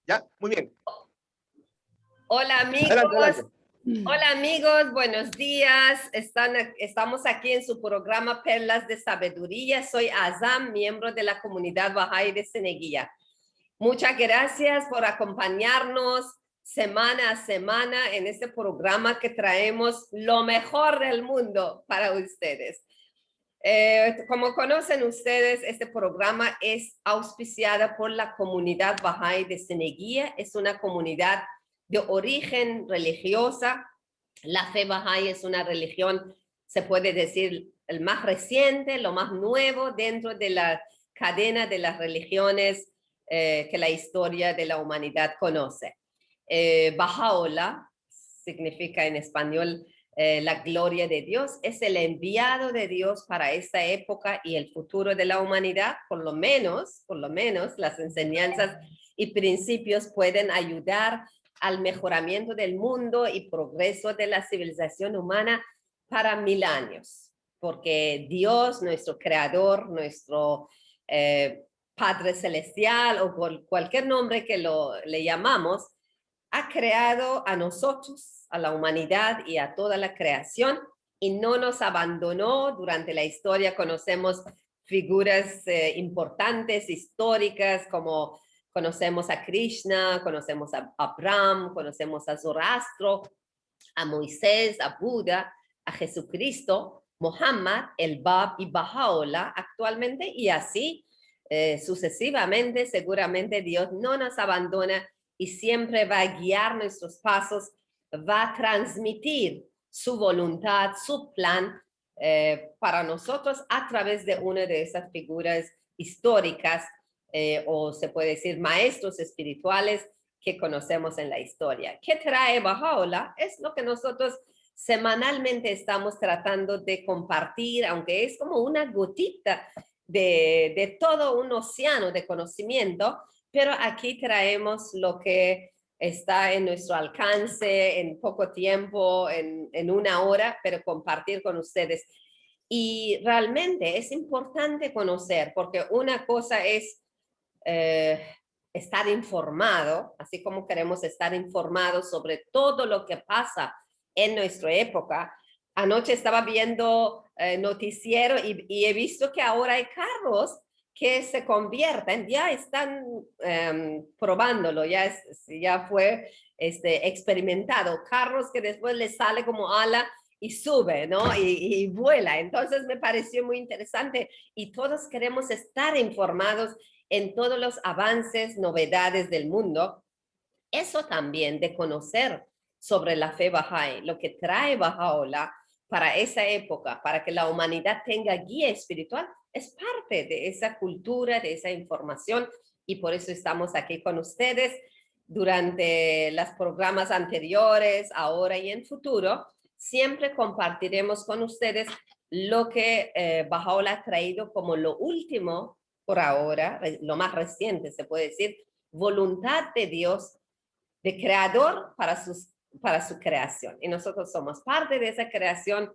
¿Ya? Muy bien. Hola amigos, Adelante, adelante. hola amigos, buenos días. Estamos aquí en su programa Perlas de Sabiduría. Soy Azam, miembro de la comunidad Bahá'í de Ceneguía. Muchas gracias por acompañarnos semana a semana en este programa que traemos lo mejor del mundo para ustedes. Como conocen ustedes, este programa es auspiciada por la comunidad Bahá'í de Ceneguía. Es una comunidad de origen religiosa. La fe Bahá'í es una religión, se puede decir, el más reciente, lo más nuevo dentro de la cadena de las religiones que la historia de la humanidad conoce. Baha'u'llah significa en español la gloria de Dios, es el enviado de Dios para esta época y el futuro de la humanidad. Por lo menos las enseñanzas y principios pueden ayudar al mejoramiento del mundo y progreso de la civilización humana para 1000 años, porque Dios, nuestro creador, nuestro Padre Celestial o cualquier nombre que le llamamos, ha creado a nosotros, a la humanidad y a toda la creación y no nos abandonó durante la historia. Conocemos figuras importantes, históricas, como conocemos a Krishna, conocemos a Abraham, conocemos a Zoroastro, a Moisés, a Buda, a Jesucristo, Mohammed, el Bab y Baha'u'llah actualmente, y así sucesivamente. Seguramente Dios no nos abandona y siempre va a guiar nuestros pasos, va a transmitir su voluntad, su plan para nosotros a través de una de esas figuras históricas o se puede decir maestros espirituales que conocemos en la historia. ¿Qué trae Baha'u'llah? Es lo que nosotros semanalmente estamos tratando de compartir, aunque es como una gotita de todo un océano de conocimiento, pero aquí traemos lo que está en nuestro alcance en poco tiempo, en una hora, pero compartir con ustedes. Y realmente es importante conocer, porque una cosa es estar informado, así como queremos estar informados sobre todo lo que pasa en nuestra época. Anoche estaba viendo noticiero y he visto que ahora hay carros que se convierten, ya están probándolo, ya fue experimentado, carros que después les sale como ala y sube, ¿no? Y vuela. Entonces me pareció muy interesante y todos queremos estar informados en todos los avances, novedades del mundo. Eso también de conocer sobre la fe Bahá'í, lo que trae Baha'u'llah para esa época, para que la humanidad tenga guía espiritual, es parte de esa cultura, de esa información, y por eso estamos aquí con ustedes durante los programas anteriores, ahora y en futuro. Siempre compartiremos con ustedes lo que Baha'u'llah ha traído como lo último por ahora, lo más reciente se puede decir, voluntad de Dios, de creador para su creación. Y nosotros somos parte de esa creación.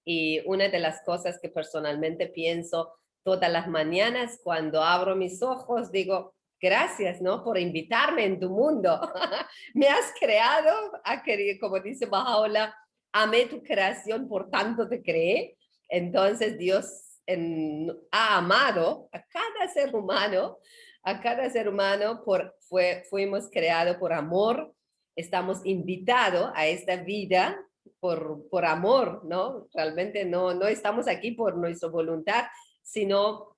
Y una de las cosas que personalmente pienso todas las mañanas cuando abro mis ojos, digo, gracias, ¿no? Por invitarme en tu mundo. Me has creado, como dice Baha'u'llah, amé tu creación, por tanto te creé. Entonces Dios ha amado a cada ser humano, fuimos creados por amor, estamos invitados a esta vida por amor, ¿no? Realmente no estamos aquí por nuestra voluntad, sino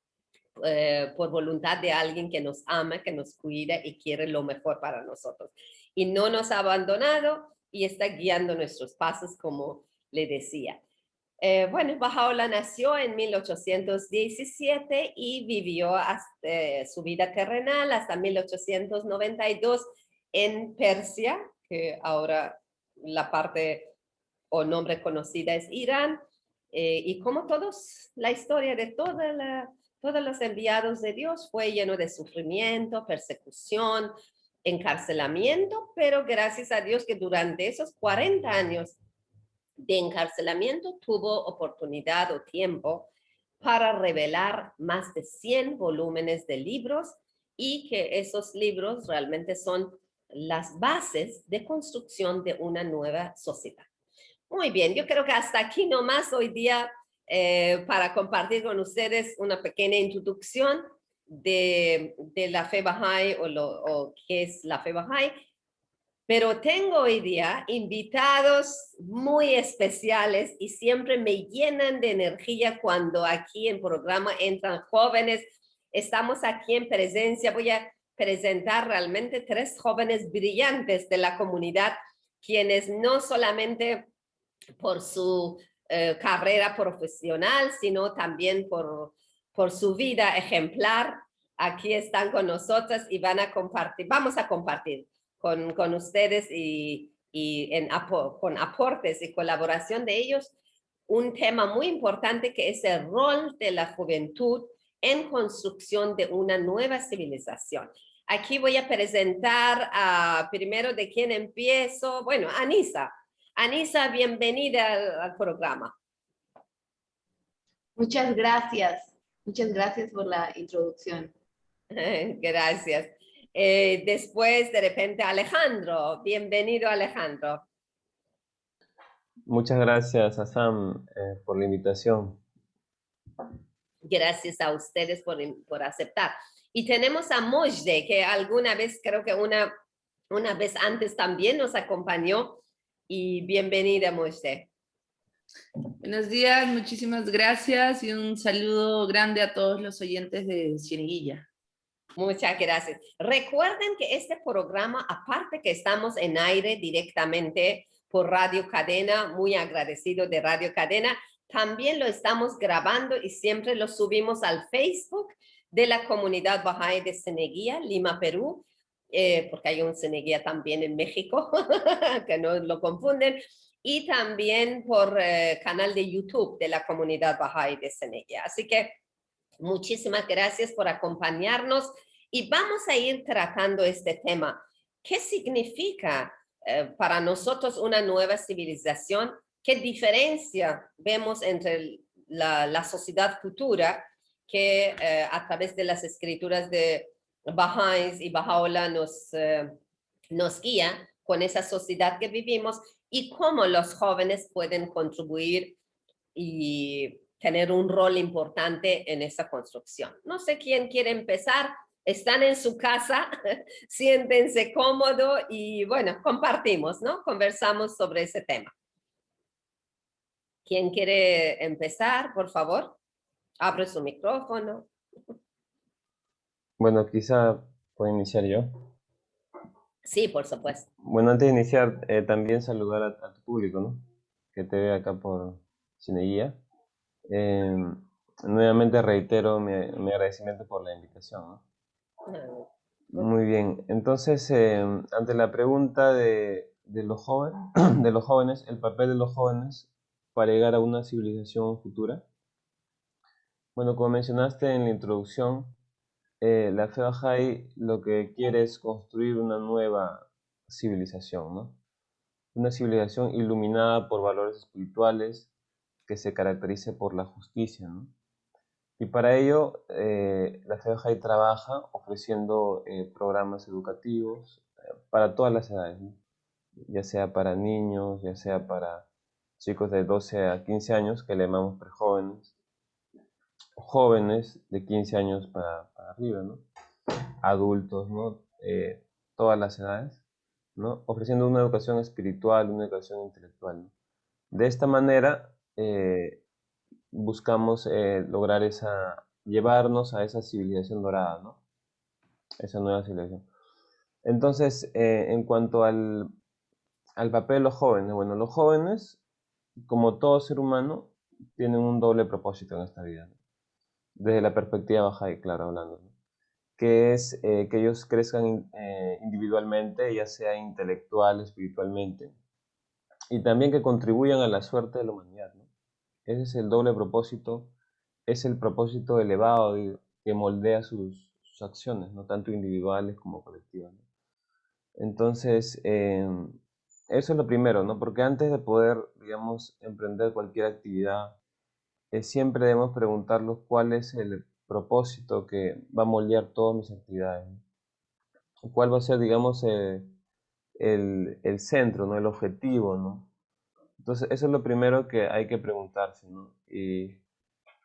por voluntad de alguien que nos ama, que nos cuida y quiere lo mejor para nosotros. Y no nos ha abandonado y está guiando nuestros pasos, como le decía. Bueno, Baha'u'llah nació en 1817 y vivió hasta, su vida terrenal hasta 1892 en Persia, que ahora la parte o nombre conocida es Irán. Y como todos, la historia de todos los enviados de Dios fue lleno de sufrimiento, persecución, encarcelamiento, pero gracias a Dios que durante esos 40 años de encarcelamiento tuvo oportunidad o tiempo para revelar más de 100 volúmenes de libros y que esos libros realmente son las bases de construcción de una nueva sociedad. Muy bien, yo creo que hasta aquí nomás hoy día para compartir con ustedes una pequeña introducción de la fe Bahá'í o qué es la fe Bahá'í. Pero tengo hoy día invitados muy especiales y siempre me llenan de energía cuando aquí en programa entran jóvenes. Estamos aquí en presencia. Voy a presentar realmente 3 jóvenes brillantes de la comunidad, quienes no solamente por su carrera profesional, sino también por su vida ejemplar. Aquí están con nosotros y van a compartir, vamos a compartir con ustedes con aportes y colaboración de ellos un tema muy importante que es el rol de la juventud en construcción de una nueva civilización. Aquí voy a presentar primero de quién empiezo. Bueno, Anisa. Anisa, bienvenida al programa. Muchas gracias por la introducción. Gracias. Después, de repente, Alejandro. Bienvenido, Alejandro. Muchas gracias a Sam por la invitación. Gracias a ustedes por aceptar. Y tenemos a Mojde, que alguna vez, creo que una vez antes también nos acompañó. Y bienvenida, Mojde. Buenos días, muchísimas gracias y un saludo grande a todos los oyentes de Cieneguilla. Muchas gracias. Recuerden que este programa, aparte que estamos en aire directamente por Radio Cadena, muy agradecido de Radio Cadena, también lo estamos grabando y siempre lo subimos al Facebook de la comunidad Bahá'í de Cieneguilla, Lima, Perú, porque hay un Cieneguilla también en México, que no lo confunden, y también por canal de YouTube de la comunidad Bahá'í de Cieneguilla. Así que muchísimas gracias por acompañarnos y vamos a ir tratando este tema. ¿Qué significa para nosotros una nueva civilización? ¿Qué diferencia vemos entre la sociedad futura que a través de las escrituras de Bahá'ís y Baha'u'lláh nos guía con esa sociedad que vivimos y cómo los jóvenes pueden contribuir y tener un rol importante en esa construcción? No sé quién quiere empezar. Están en su casa, siéntense cómodo y bueno, compartimos, ¿no? Conversamos sobre ese tema. ¿Quién quiere empezar, por favor? Abre su micrófono. Bueno, quizá puedo iniciar yo. Sí, por supuesto. Bueno, antes de iniciar, también saludar a tu público, ¿no? Que te ve acá por Cineguía. Nuevamente reitero mi agradecimiento por la invitación, ¿no? Muy bien, entonces, ante la pregunta de los jóvenes, de los jóvenes, el papel de los jóvenes para llegar a una civilización futura. Bueno, como mencionaste en la introducción, la fe Bahá'í lo que quiere es construir una nueva civilización, ¿no? Una civilización iluminada por valores espirituales que se caracterice por la justicia, ¿no? Y para ello, la fe Bahá'í trabaja ofreciendo programas educativos para todas las edades, ¿no? Ya sea para niños, ya sea para chicos de 12 a 15 años, que le llamamos prejóvenes, jóvenes de 15 años para arriba, ¿no? Adultos, ¿no? Todas las edades, ¿no? Ofreciendo una educación espiritual, una educación intelectual, ¿no? De esta manera buscamos lograr llevarnos a esa civilización dorada, ¿no? Esa nueva civilización. Entonces, en cuanto al papel de los jóvenes, bueno, los jóvenes, como todo ser humano, tienen un doble propósito en esta vida, ¿no? Desde la perspectiva Bahá'í, claro, hablando, ¿no? Que es que ellos crezcan individualmente, ya sea intelectual, espiritualmente, y también que contribuyan a la suerte de la humanidad, ¿no? Ese es el doble propósito, es el propósito elevado que moldea sus acciones, ¿no? Tanto individuales como colectivas, ¿no? Entonces, eso es lo primero, ¿no? Porque antes de poder, digamos, emprender cualquier actividad, siempre debemos preguntarnos cuál es propósito que va a moldear todas mis actividades, ¿no? ¿Cuál va a ser, digamos, el centro, ¿no? El objetivo, ¿no? Entonces, eso es lo primero que hay que preguntarse, ¿no? Y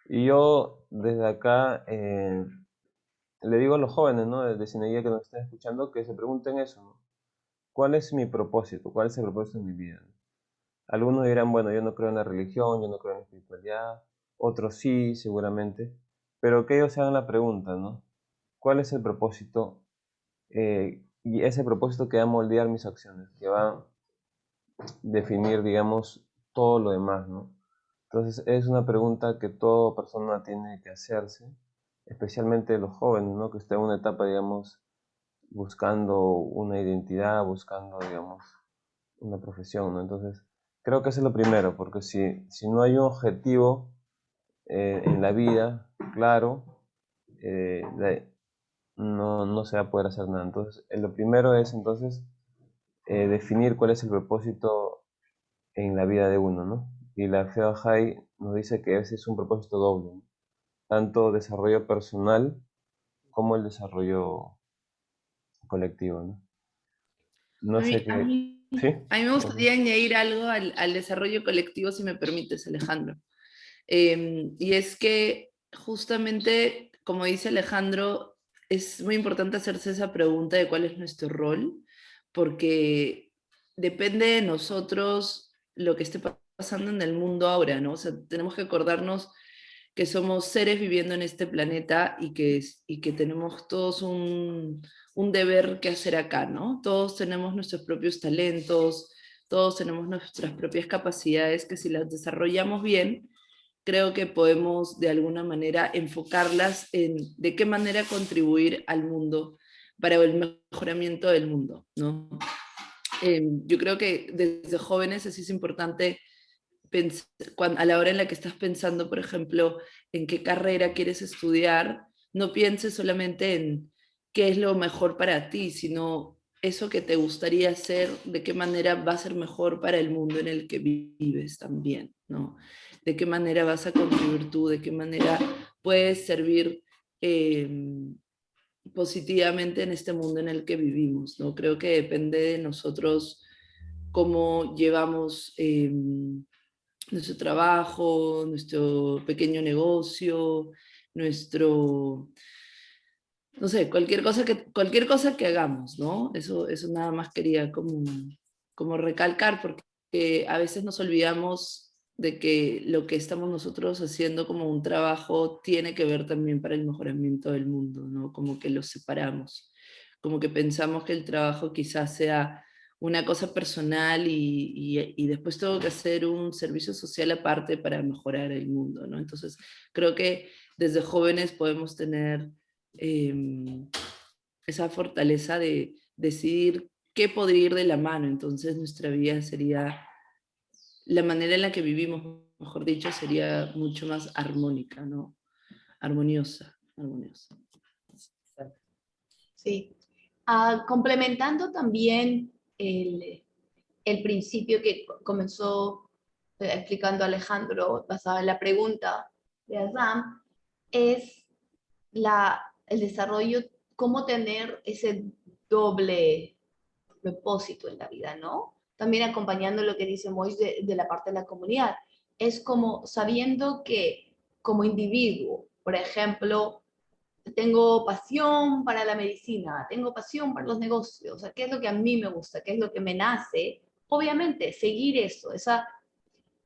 yo desde acá le digo a los jóvenes, ¿no? De Cineguía que nos están escuchando, que se pregunten eso, ¿no? ¿Cuál es mi propósito? ¿Cuál es el propósito de mi vida? Algunos dirán, bueno, yo no creo en la religión, yo no creo en la espiritualidad, otros sí, seguramente, pero que ellos se hagan la pregunta, ¿no? ¿Cuál es el propósito? Y ese propósito que va a moldear mis acciones, que va a definir, digamos, todo lo demás, ¿no? Entonces es una pregunta que toda persona tiene que hacerse, especialmente los jóvenes, ¿no? Que están en una etapa, digamos, buscando una identidad, buscando, digamos, una profesión, ¿no? Entonces, creo que eso es lo primero, porque si no hay un objetivo en la vida, claro, no se va a poder hacer nada. Entonces, lo primero es entonces definir cuál es el propósito en la vida de uno, ¿no? Y la Fe Bahá'í nos dice que ese es un propósito doble, ¿no? Tanto desarrollo personal como el desarrollo colectivo, ¿no? A No sé mí, a qué... mí, ¿Sí? a mí me gustaría añadir algo al desarrollo colectivo, si me permites, Alejandro. Y es que justamente, como dice Alejandro, es muy importante hacerse esa pregunta de cuál es nuestro rol, porque depende de nosotros lo que esté pasando en el mundo ahora, ¿no? O sea, tenemos que acordarnos que somos seres viviendo en este planeta y que tenemos todos un deber que hacer acá, ¿no? Todos tenemos nuestros propios talentos, todos tenemos nuestras propias capacidades que si las desarrollamos bien, creo que podemos de alguna manera enfocarlas en de qué manera contribuir al mundo para el mejoramiento del mundo, ¿no? Yo creo que desde jóvenes así es importante a la hora en la que estás pensando, por ejemplo, en qué carrera quieres estudiar, no pienses solamente en qué es lo mejor para ti, sino eso que te gustaría hacer, de qué manera va a ser mejor para el mundo en el que vives también, ¿no? De qué manera vas a contribuir tú, de qué manera puedes servir positivamente en este mundo en el que vivimos, ¿no? Creo que depende de nosotros cómo llevamos nuestro trabajo, nuestro pequeño negocio, nuestro, no sé, cualquier cosa que hagamos, ¿no? Eso nada más quería como recalcar, porque a veces nos olvidamos de que lo que estamos nosotros haciendo como un trabajo tiene que ver también para el mejoramiento del mundo, ¿no? Como que los separamos, como que pensamos que el trabajo quizás sea una cosa personal y después tengo que hacer un servicio social aparte para mejorar el mundo, ¿no? Entonces, creo que desde jóvenes podemos tener esa fortaleza de decidir qué podría ir de la mano. Entonces, nuestra vida sería, la manera en la que vivimos, mejor dicho, sería mucho más armónica, ¿no? Armoniosa, armoniosa. Sí. Complementando también el principio que comenzó explicando Alejandro, basado en la pregunta de Azam, es el desarrollo, cómo tener ese doble propósito en la vida, ¿no? También acompañando lo que dice Mois de la parte de la comunidad. Es como sabiendo que como individuo, por ejemplo, tengo pasión para la medicina, tengo pasión para los negocios, o sea, qué es lo que a mí me gusta, qué es lo que me nace. Obviamente, seguir eso, esa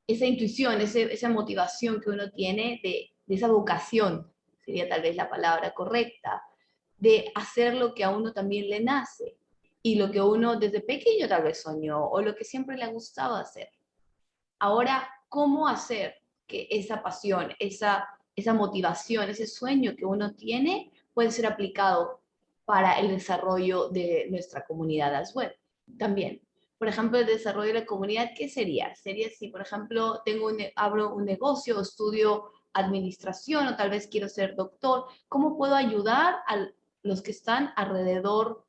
intuición, esa motivación que uno tiene de esa vocación, sería tal vez la palabra correcta, de hacer lo que a uno también le nace y lo que uno desde pequeño tal vez soñó o lo que siempre le ha gustado hacer. Ahora, ¿cómo hacer que esa pasión, esa motivación, ese sueño que uno tiene puede ser aplicado para el desarrollo de nuestra comunidad as well? También, por ejemplo, el desarrollo de la comunidad, ¿qué sería? Sería si, por ejemplo, abro un negocio, estudio administración o tal vez quiero ser doctor, ¿cómo puedo ayudar a los que están alrededor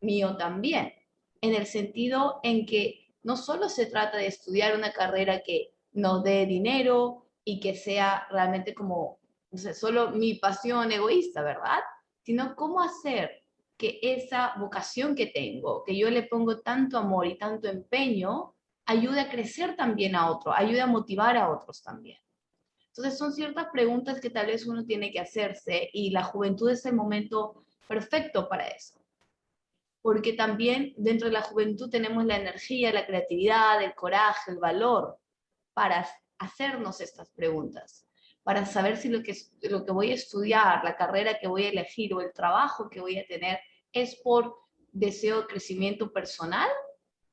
mío también? En el sentido en que no solo se trata de estudiar una carrera que nos dé dinero y que sea realmente como no sé, solo mi pasión egoísta, ¿verdad? Sino cómo hacer que esa vocación que tengo, que yo le pongo tanto amor y tanto empeño, ayude a crecer también a otro, ayude a motivar a otros también. Entonces son ciertas preguntas que tal vez uno tiene que hacerse y la juventud es el momento perfecto para eso. Porque también dentro de la juventud tenemos la energía, la creatividad, el coraje, el valor para hacernos estas preguntas, para saber si lo que voy a estudiar, la carrera que voy a elegir o el trabajo que voy a tener es por deseo de crecimiento personal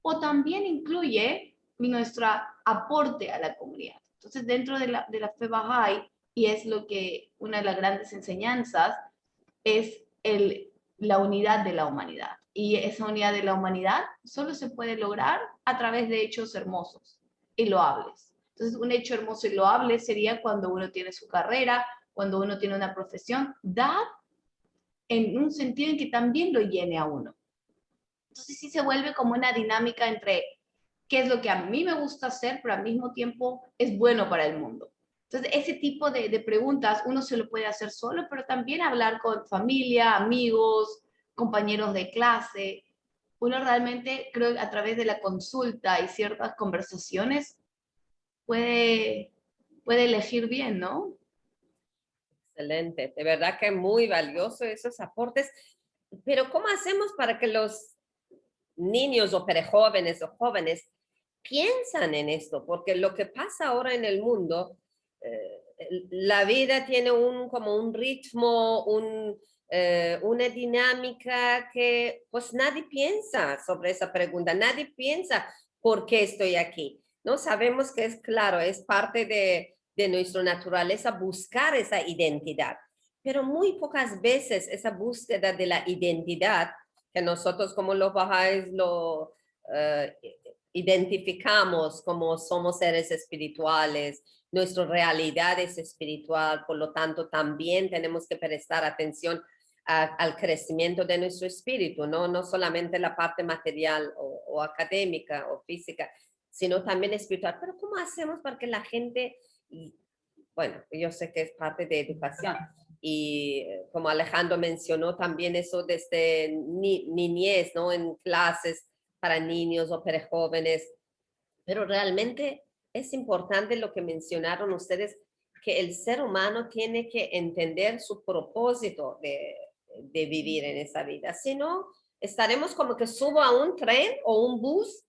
o también incluye nuestro aporte a la comunidad. Entonces, dentro de la fe Bahá'í, y es lo que una de las grandes enseñanzas, es la unidad de la humanidad. Y esa unidad de la humanidad solo se puede lograr a través de hechos hermosos y loables. Entonces, un hecho hermoso y loable sería cuando uno tiene su carrera, cuando uno tiene una profesión, da en un sentido en que también lo llene a uno. Entonces, sí se vuelve como una dinámica entre qué es lo que a mí me gusta hacer, pero al mismo tiempo es bueno para el mundo. Entonces, ese tipo de preguntas uno se lo puede hacer solo, pero también hablar con familia, amigos, compañeros de clase. Uno realmente, creo que a través de la consulta y ciertas conversaciones puede, puede elegir bien, ¿no? Excelente, de verdad que muy valioso esos aportes. Pero ¿cómo hacemos para que los niños o prejóvenes o jóvenes piensan en esto? Porque lo que pasa ahora en el mundo, la vida tiene como un ritmo, una dinámica que pues nadie piensa sobre esa pregunta, nadie piensa por qué estoy aquí. No sabemos que es claro, es parte de nuestra naturaleza buscar esa identidad, pero muy pocas veces esa búsqueda de la identidad que nosotros como los bahá'ís lo identificamos como somos seres espirituales, nuestra realidad es espiritual, por lo tanto también tenemos que prestar atención al crecimiento de nuestro espíritu, ¿no? No solamente la parte material o académica o física, sino también espiritual. Pero ¿cómo hacemos para que la gente, bueno, yo sé que es parte de educación, y como Alejandro mencionó también eso desde niñez, ¿no? En clases para niños o para jóvenes, pero realmente es importante lo que mencionaron ustedes, que el ser humano tiene que entender su propósito de vivir en esa vida. Si no, estaremos como que subo a un tren o un bus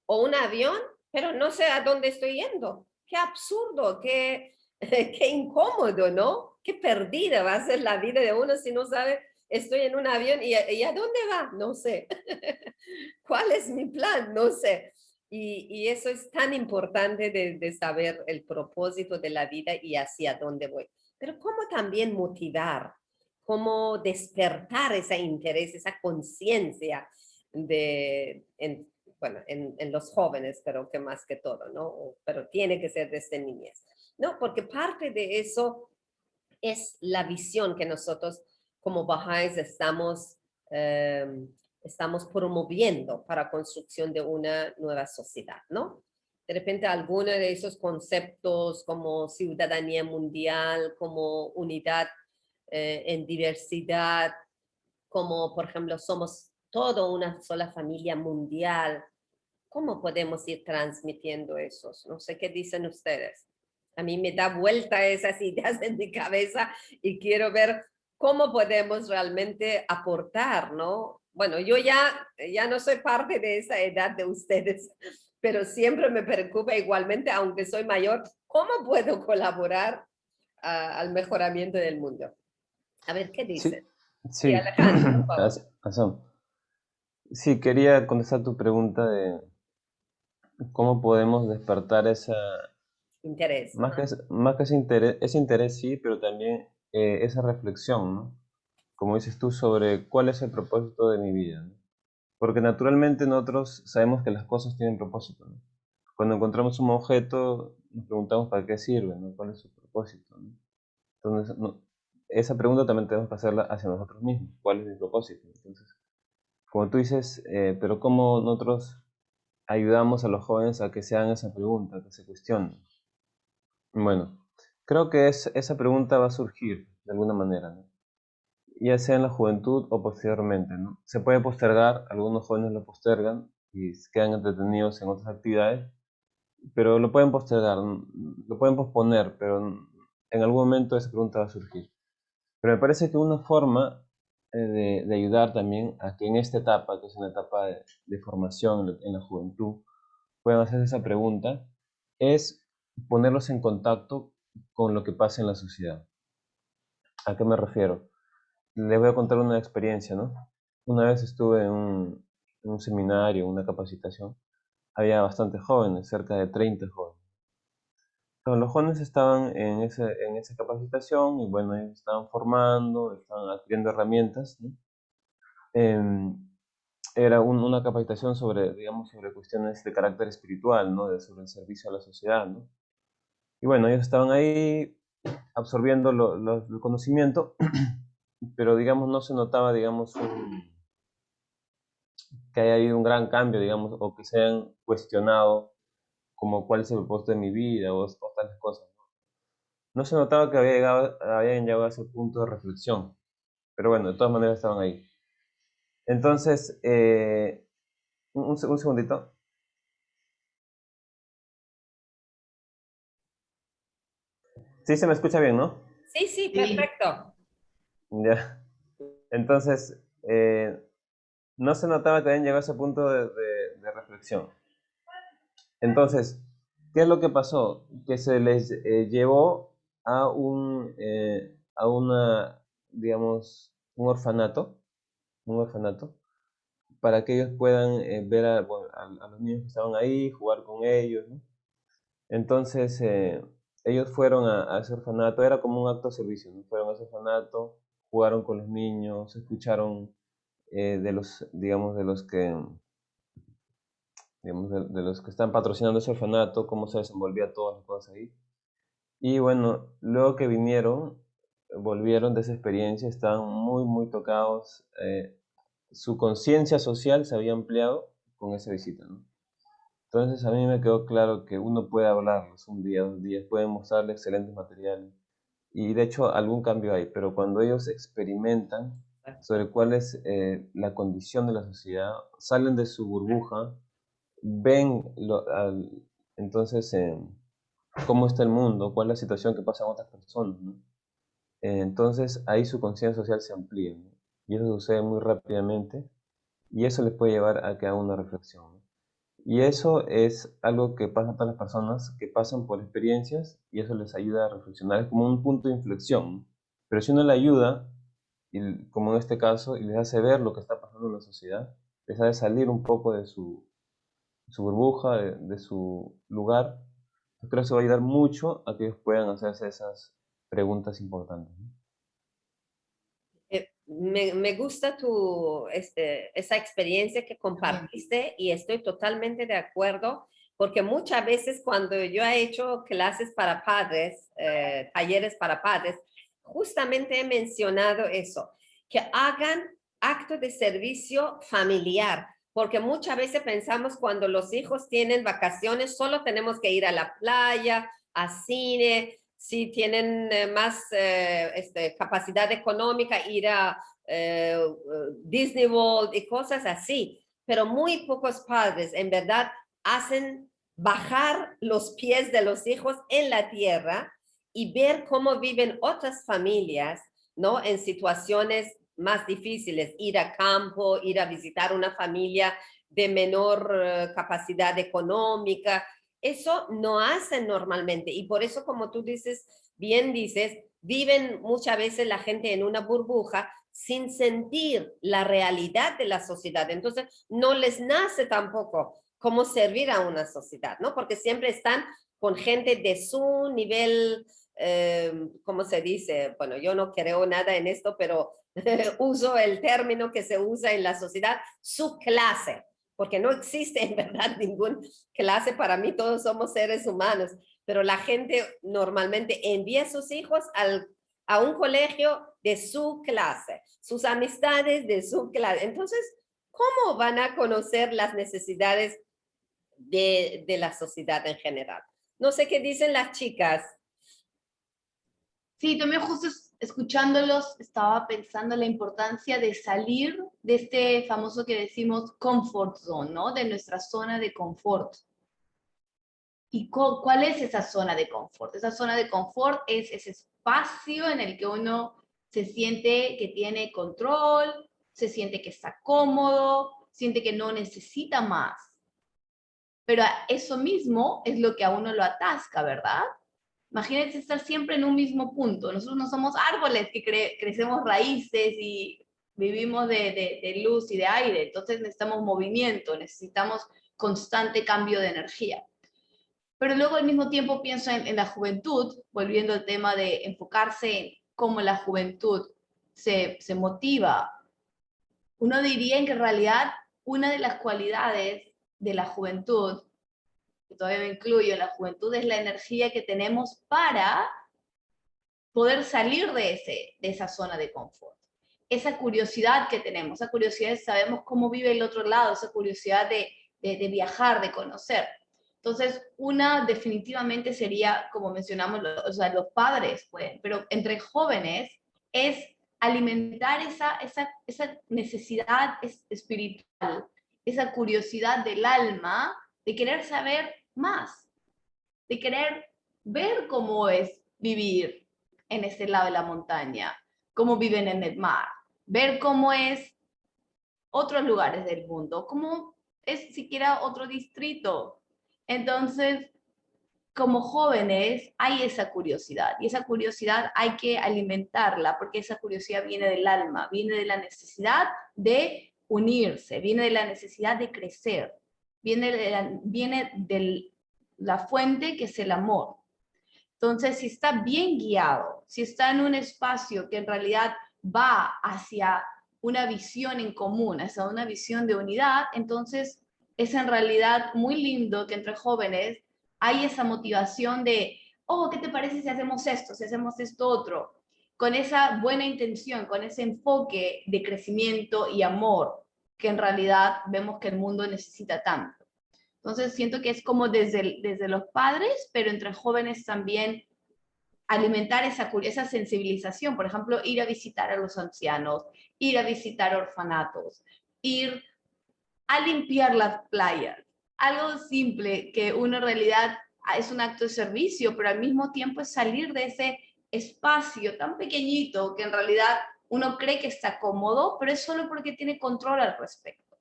o un avión, pero no sé a dónde estoy yendo. Qué absurdo, qué incómodo, ¿no? Qué perdida va a ser la vida de uno si no sabe, estoy en un avión y a dónde va, no sé. ¿Cuál es mi plan? No sé. Y eso es tan importante de saber el propósito de la vida y hacia dónde voy. Pero cómo también motivar, cómo despertar ese interés, esa conciencia bueno, en los jóvenes, pero que más que todo, ¿no? Pero tiene que ser desde niñez, ¿no? Porque parte de eso es la visión que nosotros como Bahá'ís estamos promoviendo para construcción de una nueva sociedad, ¿no? De repente, algunos de esos conceptos como ciudadanía mundial, como unidad en diversidad, como por ejemplo somos toda una sola familia mundial, ¿cómo podemos ir transmitiendo esos? No sé qué dicen ustedes. A mí me da vuelta esas ideas en mi cabeza y quiero ver cómo podemos realmente aportar, ¿no? Bueno, yo ya no soy parte de esa edad de ustedes, pero siempre me preocupa igualmente, aunque soy mayor, ¿cómo puedo colaborar al mejoramiento del mundo? A ver, ¿qué Sí, dicen? Sí, sí, Alejandro, por favor. Razón. Sí, quería contestar tu pregunta de cómo podemos despertar esa, Interés. más que ese interés sí, pero también esa reflexión, ¿no? Como dices tú, sobre cuál es el propósito de mi vida, ¿no? Porque naturalmente nosotros sabemos que las cosas tienen propósito, ¿no? Cuando encontramos un objeto, nos preguntamos para qué sirve, ¿no? ¿Cuál es su propósito, ¿no? Entonces, esa pregunta también tenemos que hacerla hacia nosotros mismos. ¿Cuál es mi propósito? Entonces, como tú dices, pero ¿cómo nosotros ayudamos a los jóvenes a que se hagan esa pregunta, a que se cuestionen? Bueno, creo que esa pregunta va a surgir de alguna manera, ¿no? Ya sea en la juventud o posteriormente, ¿no? Se puede postergar, algunos jóvenes lo postergan y se quedan entretenidos en otras actividades, pero lo pueden postergar, lo pueden posponer, pero en algún momento esa pregunta va a surgir. Pero me parece que una forma de ayudar también a que en esta etapa, que es una etapa de formación en la juventud, puedan hacer esa pregunta, es ponerlos en contacto con lo que pasa en la sociedad. ¿A qué me refiero? Les voy a contar una experiencia, ¿no? Una vez estuve en un seminario, una capacitación. Había bastantes jóvenes, cerca de 30 jóvenes. Entonces, los jóvenes estaban en esa capacitación y bueno, ellos estaban formando, estaban adquiriendo herramientas, ¿no? Era una capacitación sobre, digamos, sobre cuestiones de carácter espiritual, ¿no? Sobre el servicio a la sociedad, ¿no? Y bueno, ellos estaban ahí absorbiendo el conocimiento, pero digamos, no se notaba, digamos, que haya habido un gran cambio, digamos, o que se hayan cuestionado como cuál es el propósito de mi vida o tales cosas. No se notaba que habían llegado a ese punto de reflexión, pero bueno, de todas maneras estaban ahí. Entonces, un segundito. Sí, se me escucha bien, ¿no? Sí, sí, perfecto. Ya. Entonces, no se notaba que habían llegado a ese punto de reflexión. Entonces, ¿qué es lo que pasó? Que se les llevó a una, digamos, un orfanato, para que ellos puedan ver bueno, a los niños que estaban ahí, jugar con ellos, ¿no? Entonces, ellos fueron a ese orfanato, era como un acto de servicio, ¿no? Fueron a ese orfanato, jugaron con los niños, escucharon de los, digamos, de los que están patrocinando ese orfanato, cómo se desenvolvía todas las cosas ahí. Y bueno, luego que vinieron, volvieron de esa experiencia, estaban muy, muy tocados. Su conciencia social se había ampliado con esa visita, ¿no? Entonces a mí me quedó claro que uno puede hablarles un día, 2 días, puede mostrarles excelentes materiales y de hecho algún cambio hay, pero cuando ellos experimentan sobre cuál es la condición de la sociedad, salen de su burbuja, ven entonces cómo está el mundo, cuál es la situación que pasa en otras personas, ¿no? Entonces ahí su conciencia social se amplía, ¿no? Y eso sucede muy rápidamente y eso les puede llevar a que hagan una reflexión, ¿no? Y eso es algo que pasa a todas las personas que pasan por experiencias y eso les ayuda a reflexionar, es como un punto de inflexión, ¿no? Pero si uno le ayuda, y, como en este caso, y les hace ver lo que está pasando en la sociedad, les hace salir un poco de su burbuja, de su lugar, yo creo que eso va a ayudar mucho a que ellos puedan hacerse esas preguntas importantes, ¿no? Me gusta esa experiencia que compartiste y estoy totalmente de acuerdo porque muchas veces cuando yo he hecho clases para padres, talleres para padres, justamente he mencionado eso, que hagan acto de servicio familiar, porque muchas veces pensamos cuando los hijos tienen vacaciones, solo tenemos que ir a la playa, a cine, si tienen más capacidad económica, ir a Disney World y cosas así. Pero muy pocos padres en verdad hacen bajar los pies de los hijos en la tierra y ver cómo viven otras familias, ¿no? En situaciones más difíciles, ir a campo, ir a visitar una familia de menor capacidad económica. Eso no hacen normalmente y por eso, como tú dices, bien dices, viven muchas veces la gente en una burbuja sin sentir la realidad de la sociedad. Entonces, no les nace tampoco cómo servir a una sociedad, ¿no? Porque siempre están con gente de su nivel, ¿cómo se dice? Bueno, yo no creo nada en esto, pero uso el término que se usa en la sociedad, su clase, porque no existe en verdad ninguna clase, para mí todos somos seres humanos, pero la gente normalmente envía a sus hijos a un colegio de su clase, sus amistades de su clase. Entonces, ¿cómo van a conocer las necesidades de la sociedad en general? No sé qué dicen las chicas. Sí, también justo escuchándolos estaba pensando en la importancia de salir de este famoso que decimos comfort zone, ¿no? De nuestra zona de confort. ¿Y cuál es esa zona de confort? Esa zona de confort es ese espacio en el que uno se siente que tiene control, se siente que está cómodo, siente que no necesita más. Pero eso mismo es lo que a uno lo atasca, ¿verdad? Imagínense estar siempre en un mismo punto. Nosotros no somos árboles que crecemos raíces y vivimos de luz y de aire. Entonces necesitamos movimiento, necesitamos constante cambio de energía. Pero luego al mismo tiempo pienso en la juventud, volviendo al tema de enfocarse en cómo la juventud se motiva. Uno diría que en realidad una de las cualidades de la juventud, que todavía me incluyo, la juventud es la energía que tenemos para poder salir de esa zona de confort. Esa curiosidad que tenemos, esa curiosidad de sabemos cómo vive el otro lado, esa curiosidad de viajar, de conocer. Entonces, una definitivamente sería, como mencionamos, o sea, los padres pueden, pero entre jóvenes es alimentar esa necesidad espiritual, esa curiosidad del alma de querer saber más, de querer ver cómo es vivir en este lado de la montaña, cómo viven en el mar, ver cómo es otros lugares del mundo, cómo es siquiera otro distrito. Entonces, como jóvenes hay esa curiosidad y esa curiosidad hay que alimentarla porque esa curiosidad viene del alma, viene de la necesidad de unirse, viene de la necesidad de crecer, viene de la fuente que es el amor. Entonces, si está bien guiado, si está en un espacio que en realidad va hacia una visión en común, hacia una visión de unidad, entonces es en realidad muy lindo que entre jóvenes hay esa motivación de, oh, ¿qué te parece si hacemos esto, si hacemos esto otro? Con esa buena intención, con ese enfoque de crecimiento y amor que en realidad vemos que el mundo necesita tanto. Entonces siento que es como desde los padres, pero entre jóvenes también alimentar esa sensibilización. Por ejemplo, ir a visitar a los ancianos, ir a visitar orfanatos, ir a limpiar las playas. Algo simple que uno en realidad es un acto de servicio, pero al mismo tiempo es salir de ese espacio tan pequeñito que en realidad uno cree que está cómodo, pero es solo porque tiene control al respecto,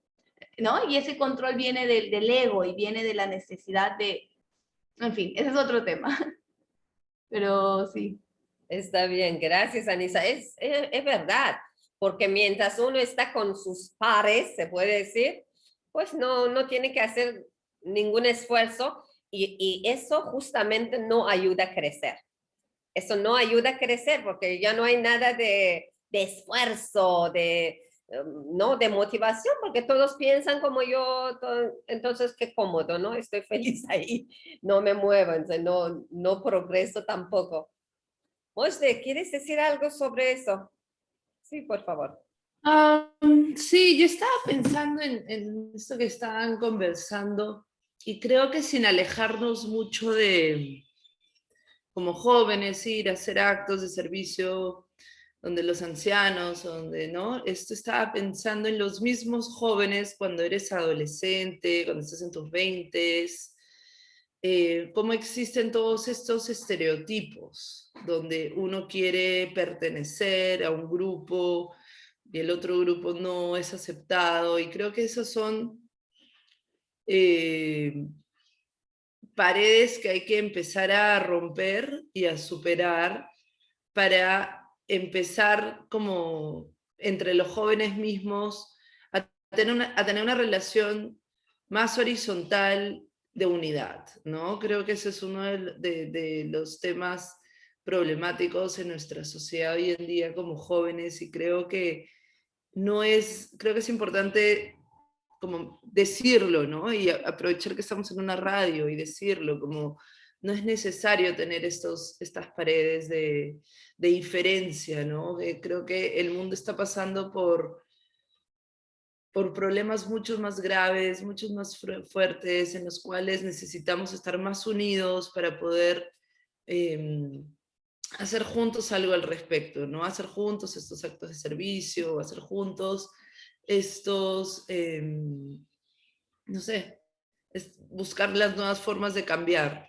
¿no? Y ese control viene del ego y viene de la necesidad de, en fin, ese es otro tema, pero sí. Está bien, gracias, Anisa. Es verdad, porque mientras uno está con sus pares, se puede decir, pues no tiene que hacer ningún esfuerzo y eso justamente no ayuda a crecer. Eso no ayuda a crecer porque ya no hay nada de esfuerzo, no, de motivación, porque todos piensan como yo, entonces qué cómodo, ¿no? Estoy feliz ahí, no me muevo, entonces no progreso tampoco. Moshe, ¿quieres decir algo sobre eso? Sí, por favor. Sí, yo estaba pensando en esto que estaban conversando y creo que sin alejarnos mucho de, como jóvenes, ir a hacer actos de servicio donde los ancianos, donde, ¿no? Esto estaba pensando en los mismos jóvenes cuando eres adolescente, cuando estás en tus 20s, cómo existen todos estos estereotipos, donde uno quiere pertenecer a un grupo y el otro grupo no es aceptado, y creo que esos son paredes que hay que empezar a romper y a superar para empezar como entre los jóvenes mismos a tener una relación más horizontal de unidad, ¿no? Creo que ese es uno de los temas problemáticos en nuestra sociedad hoy en día como jóvenes, y creo que creo que es importante como decirlo, ¿no? Y aprovechar que estamos en una radio y decirlo, como no es necesario tener estas paredes de diferencia, ¿no? Creo que el mundo está pasando por problemas mucho más graves, muchos más fuertes, en los cuales necesitamos estar más unidos para poder hacer juntos algo al respecto, ¿no? Hacer juntos estos actos de servicio, hacer juntos estos, no sé, buscar las nuevas formas de cambiar,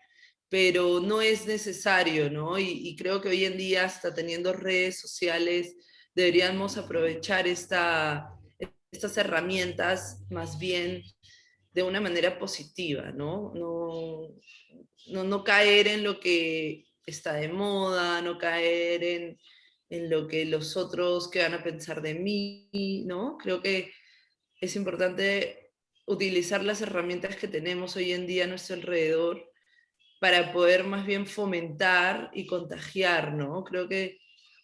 pero no es necesario, ¿no? Y creo que hoy en día, hasta teniendo redes sociales, deberíamos aprovechar estas herramientas más bien de una manera positiva, ¿no? No caer en lo que está de moda, no caer en lo que los otros que van a pensar de mí, ¿no? Creo que es importante utilizar las herramientas que tenemos hoy en día a nuestro alrededor para poder más bien fomentar y contagiar, ¿no? Creo que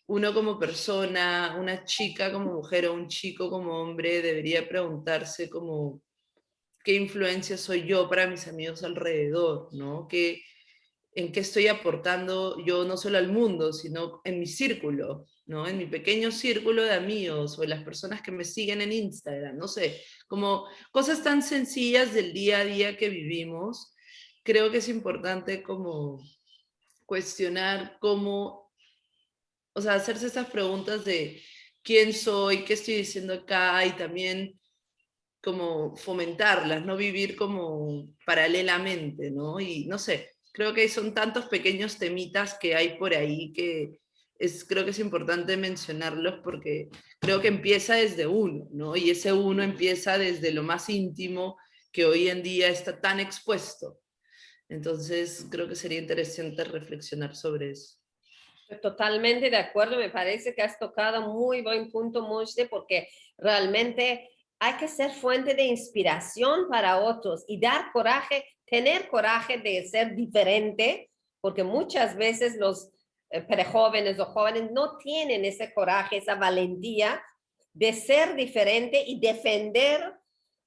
uno como persona, una chica como mujer o un chico como hombre debería preguntarse como qué influencia soy yo para mis amigos alrededor, ¿no? En qué estoy aportando yo no solo al mundo, sino en mi círculo, ¿no? En mi pequeño círculo de amigos o en las personas que me siguen en Instagram, no sé, como cosas tan sencillas del día a día que vivimos. Creo que es importante como cuestionar cómo, o sea, hacerse esas preguntas de quién soy, qué estoy diciendo acá y también como fomentarlas, no vivir como paralelamente, ¿no? Y no sé, creo que son tantos pequeños temitas que hay por ahí que creo que es importante mencionarlos porque creo que empieza desde uno, ¿no? Y ese uno empieza desde lo más íntimo que hoy en día está tan expuesto. Entonces creo que sería interesante reflexionar sobre eso. Totalmente de acuerdo, me parece que has tocado muy buen punto, Moshe, porque realmente hay que ser fuente de inspiración para otros y dar coraje, tener coraje de ser diferente, porque muchas veces los prejóvenes o jóvenes no tienen ese coraje, esa valentía de ser diferente y defender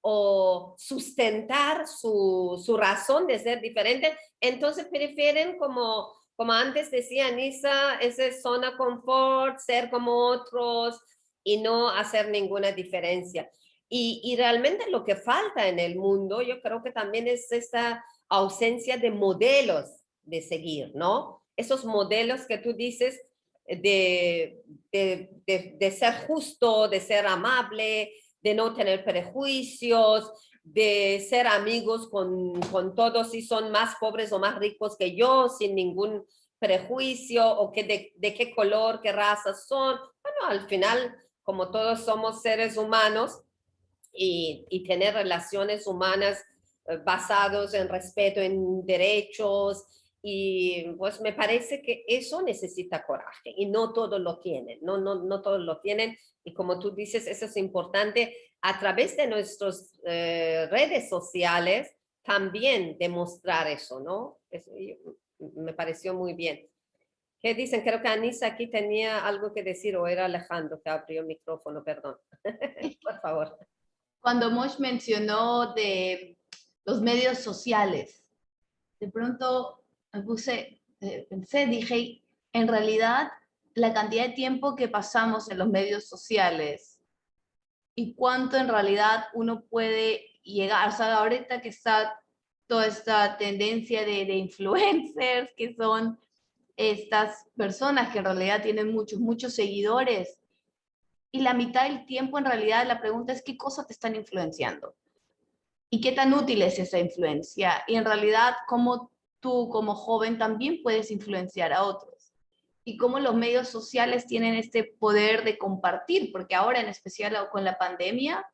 o sustentar su razón de ser diferente, entonces prefieren como antes decía Anisa, esa zona confort, ser como otros y no hacer ninguna diferencia. Y realmente lo que falta en el mundo, yo creo que también es esta ausencia de modelos de seguir, ¿no? Esos modelos que tú dices de ser justo, de ser amable, de no tener prejuicios, de ser amigos con todos si son más pobres o más ricos que yo, sin ningún prejuicio, o que de qué color, qué raza son. Bueno, al final, como todos somos seres humanos y tener relaciones humanas basados en respeto, en derechos, y pues me parece que eso necesita coraje y no todos lo tienen, no todos lo tienen, y como tú dices, eso es importante a través de nuestras redes sociales también demostrar eso, ¿no? Eso me pareció muy bien. ¿Qué dicen? Creo que Anisa aquí tenía algo que decir, o era Alejandro que abrió el micrófono, perdón. Por favor. Cuando Mosh mencionó de los medios sociales, de pronto me pensé, dije, en realidad la cantidad de tiempo que pasamos en los medios sociales y cuánto en realidad uno puede llegar, o sea, ahorita que está toda esta tendencia de influencers, que son estas personas que en realidad tienen muchos seguidores, y la mitad del tiempo en realidad la pregunta es qué cosa te están influenciando y qué tan útil es esa influencia, y en realidad cómo tú como joven también puedes influenciar a otros, y cómo los medios sociales tienen este poder de compartir, porque ahora en especial con la pandemia,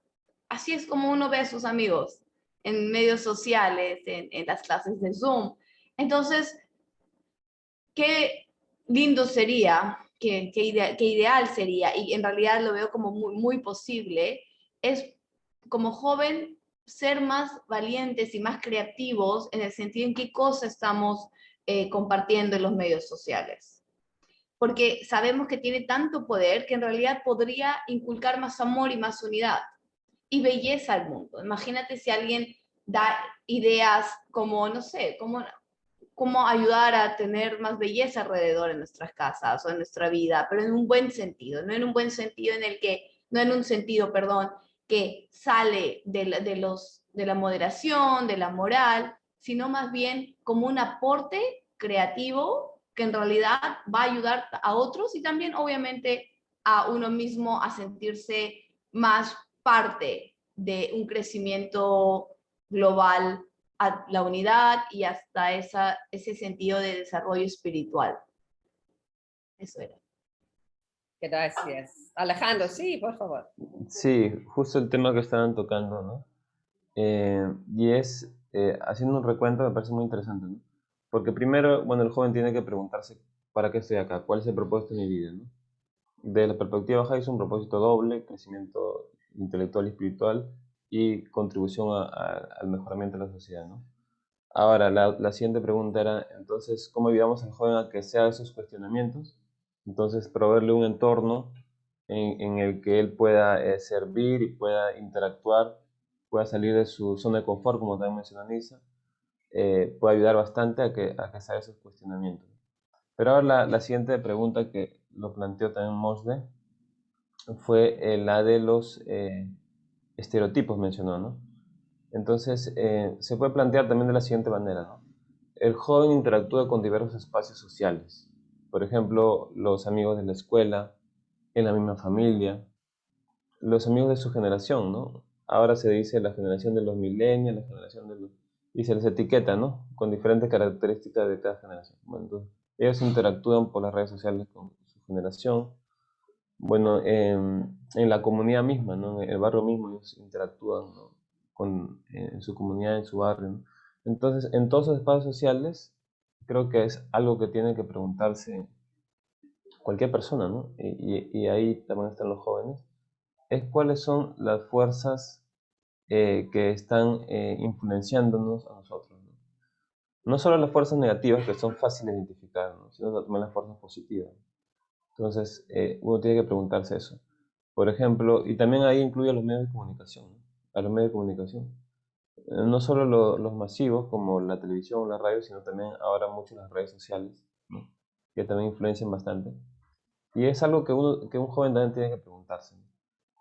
así es como uno ve a sus amigos en medios sociales, en las clases de Zoom. Entonces, qué lindo sería, qué ideal sería, y en realidad lo veo como muy posible, es como joven ser más valientes y más creativos en el sentido en qué cosa estamos compartiendo en los medios sociales. Porque sabemos que tiene tanto poder que en realidad podría inculcar más amor y más unidad y belleza al mundo. Imagínate si alguien da ideas como, no sé, cómo ayudar a tener más belleza alrededor en nuestras casas o en nuestra vida, pero en un buen sentido, no en un buen sentido no en un sentido, perdón, que sale de la moderación, de la moral, sino más bien como un aporte creativo que en realidad va a ayudar a otros y también obviamente a uno mismo a sentirse más parte de un crecimiento global, a la unidad y hasta ese sentido de desarrollo espiritual. Eso era. Gracias. Alejandro, sí, por favor. Sí, justo el tema que estaban tocando, ¿no? Y es, haciendo un recuento, me parece muy interesante, ¿no? Porque primero, bueno, el joven tiene que preguntarse, ¿para qué estoy acá? ¿Cuál es el propósito de mi vida, ¿no? De la perspectiva baja es un propósito doble: crecimiento intelectual y espiritual y contribución al mejoramiento de la sociedad, ¿no? Ahora, la siguiente pregunta era, entonces, ¿cómo ayudamos al joven a que se haga esos cuestionamientos? Entonces, proveerle un entorno en el que él pueda servir y pueda interactuar, pueda salir de su zona de confort, como también mencionó Nisa, puede ayudar bastante a que se haga esos cuestionamientos. Pero ahora la siguiente pregunta, que lo planteó también Mosde, fue la de los estereotipos, mencionó, ¿no? Entonces, se puede plantear también de la siguiente manera, ¿no? El joven interactúa con diversos espacios sociales, por ejemplo, los amigos de la escuela, en la misma familia, los amigos de su generación, ¿no? Ahora se dice la generación de los millennials, la generación de los... y se les etiqueta, ¿no? Con diferentes características de cada generación. Bueno, entonces, ellos interactúan por las redes sociales con su generación. Bueno, en la comunidad misma, ¿no? En el barrio mismo ellos interactúan, ¿no? En su comunidad, en su barrio, ¿no? Entonces, en todos esos espacios sociales, creo que es algo que tiene que preguntarse cualquier persona, ¿no? Y ahí también están los jóvenes, es cuáles son las fuerzas que están influenciándonos a nosotros, ¿no? No solo las fuerzas negativas, que son fáciles de identificar, ¿no? Sino también las fuerzas positivas. Entonces, uno tiene que preguntarse eso. Por ejemplo, y también ahí incluye a los medios de comunicación, ¿no? A los medios de comunicación. No solo los masivos, como la televisión o la radio, sino también ahora mucho las redes sociales, ¿no? Que también influencian bastante. Y es algo que un joven también tiene que preguntarse, ¿no?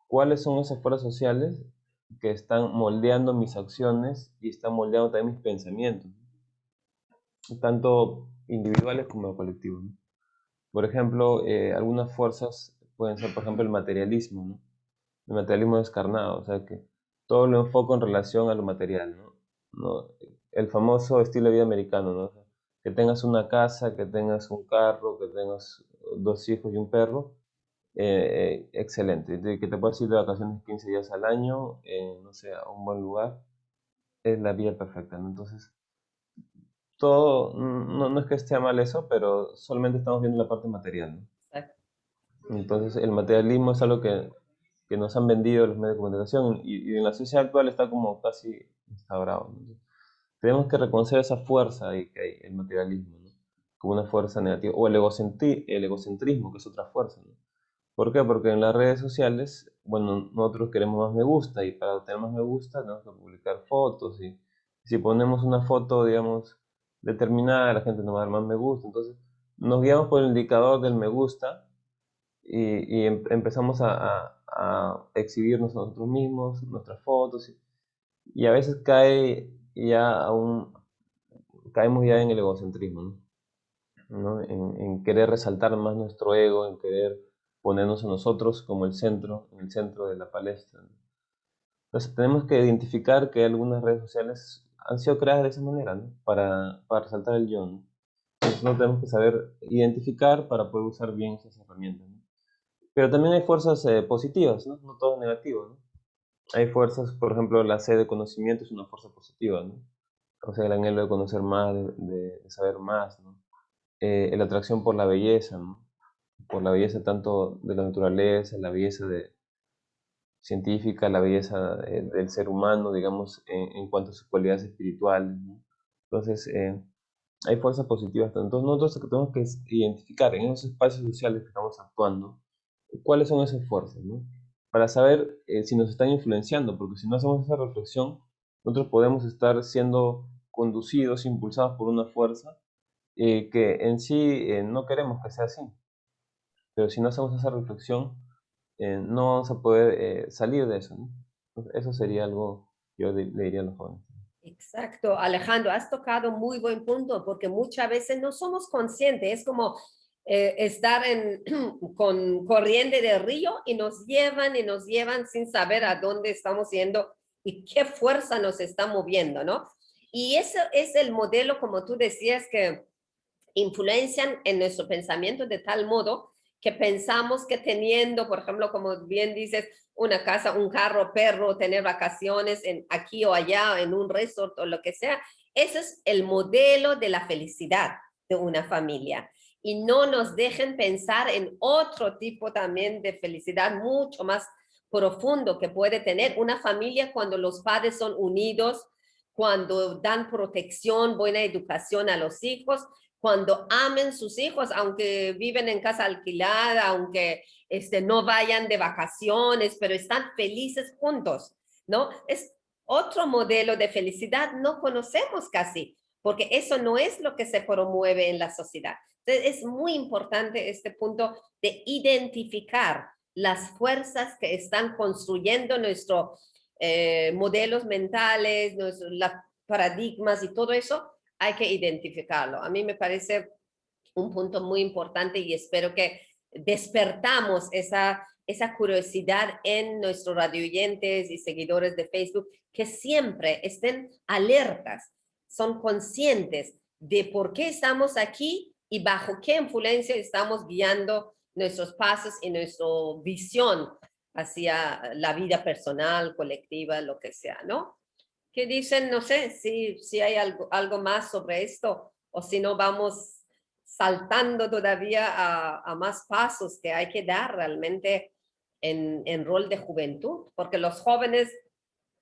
¿Cuáles son esas fuerzas sociales que están moldeando mis acciones y están moldeando también mis pensamientos, tanto individuales como colectivos, ¿no? Por ejemplo, algunas fuerzas pueden ser, por ejemplo, el materialismo, ¿no? El materialismo descarnado, o sea que todo lo enfoco en relación a lo material, ¿no? ¿No? El famoso estilo de vida americano, ¿no? O sea, que tengas una casa, que tengas un carro, que tengas 2 hijos y un perro, excelente. Que te puedas ir de vacaciones 15 días al año, no sé, a un buen lugar, es la vida perfecta, ¿no? Entonces, todo, no es que esté mal eso, pero solamente estamos viendo la parte material, ¿no? Exacto. Entonces, el materialismo es algo que nos han vendido los medios de comunicación y en la sociedad actual está como casi instaurado, ¿no? Tenemos que reconocer esa fuerza ahí que hay, el materialismo, ¿no? Como una fuerza negativa, o el egocentrismo, que es otra fuerza, ¿no? ¿Por qué? Porque en las redes sociales, bueno, nosotros queremos más me gusta y para tener más me gusta tenemos que publicar fotos y si ponemos una foto, digamos, determinada, la gente nos va a dar más me gusta. Entonces, nos guiamos por el indicador del me gusta y empezamos a exhibirnos a nosotros mismos, nuestras fotos y a veces caemos ya en el egocentrismo, ¿no? ¿No? En querer resaltar más nuestro ego, en querer ponernos a nosotros como en el centro de la palestra, ¿no? Entonces tenemos que identificar que algunas redes sociales han sido creadas de esa manera, ¿no? Para resaltar el yo, ¿no? Entonces no tenemos que saber identificar para poder usar bien esas herramientas, ¿no? Pero también hay fuerzas positivas, ¿no? No todo es negativo, ¿no? Hay fuerzas, por ejemplo, la sed de conocimiento es una fuerza positiva, ¿no? O sea, el anhelo de conocer más, de saber más, ¿no? La atracción por la belleza, ¿no? Por la belleza tanto de la naturaleza, la belleza científica, la belleza del ser humano, digamos, en cuanto a sus cualidades espirituales, ¿no? Entonces, hay fuerzas positivas. Entonces, nosotros tenemos que identificar en esos espacios sociales que estamos actuando, cuáles son esas fuerzas, ¿no? Para saber si nos están influenciando, porque si no hacemos esa reflexión, nosotros podemos estar siendo conducidos, impulsados por una fuerza que en sí no queremos que sea así. Pero si no hacemos esa reflexión, no vamos a poder salir de eso, ¿no? Entonces, eso sería algo que yo le diría a los jóvenes. Exacto, Alejandro, has tocado muy buen punto porque muchas veces no somos conscientes, es como estar con corriente de río y nos llevan sin saber a dónde estamos yendo y qué fuerza nos está moviendo, ¿no? Y eso es el modelo, como tú decías, que influencian en nuestro pensamiento de tal modo que pensamos que teniendo, por ejemplo, como bien dices, una casa, un carro, perro, tener vacaciones aquí o allá, en un resort o lo que sea, ese es el modelo de la felicidad de una familia. Y no nos dejen pensar en otro tipo también de felicidad mucho más profundo que puede tener una familia cuando los padres son unidos, cuando dan protección, buena educación a los hijos, cuando amen sus hijos, aunque viven en casa alquilada, aunque no vayan de vacaciones, pero están felices juntos, ¿no? Es otro modelo de felicidad, no conocemos casi, porque eso no es lo que se promueve en la sociedad. Entonces, es muy importante este punto de identificar las fuerzas que están construyendo nuestros modelos mentales, nuestros paradigmas y todo eso, hay que identificarlo. A mí me parece un punto muy importante y espero que despertamos esa curiosidad en nuestros radioyentes y seguidores de Facebook, que siempre estén alertas, son conscientes de por qué estamos aquí y bajo qué influencia estamos guiando nuestros pasos y nuestra visión hacia la vida personal, colectiva, lo que sea, ¿no? ¿Qué dicen? No sé si hay algo más sobre esto o si no vamos saltando todavía a más pasos que hay que dar realmente en rol de juventud, porque los jóvenes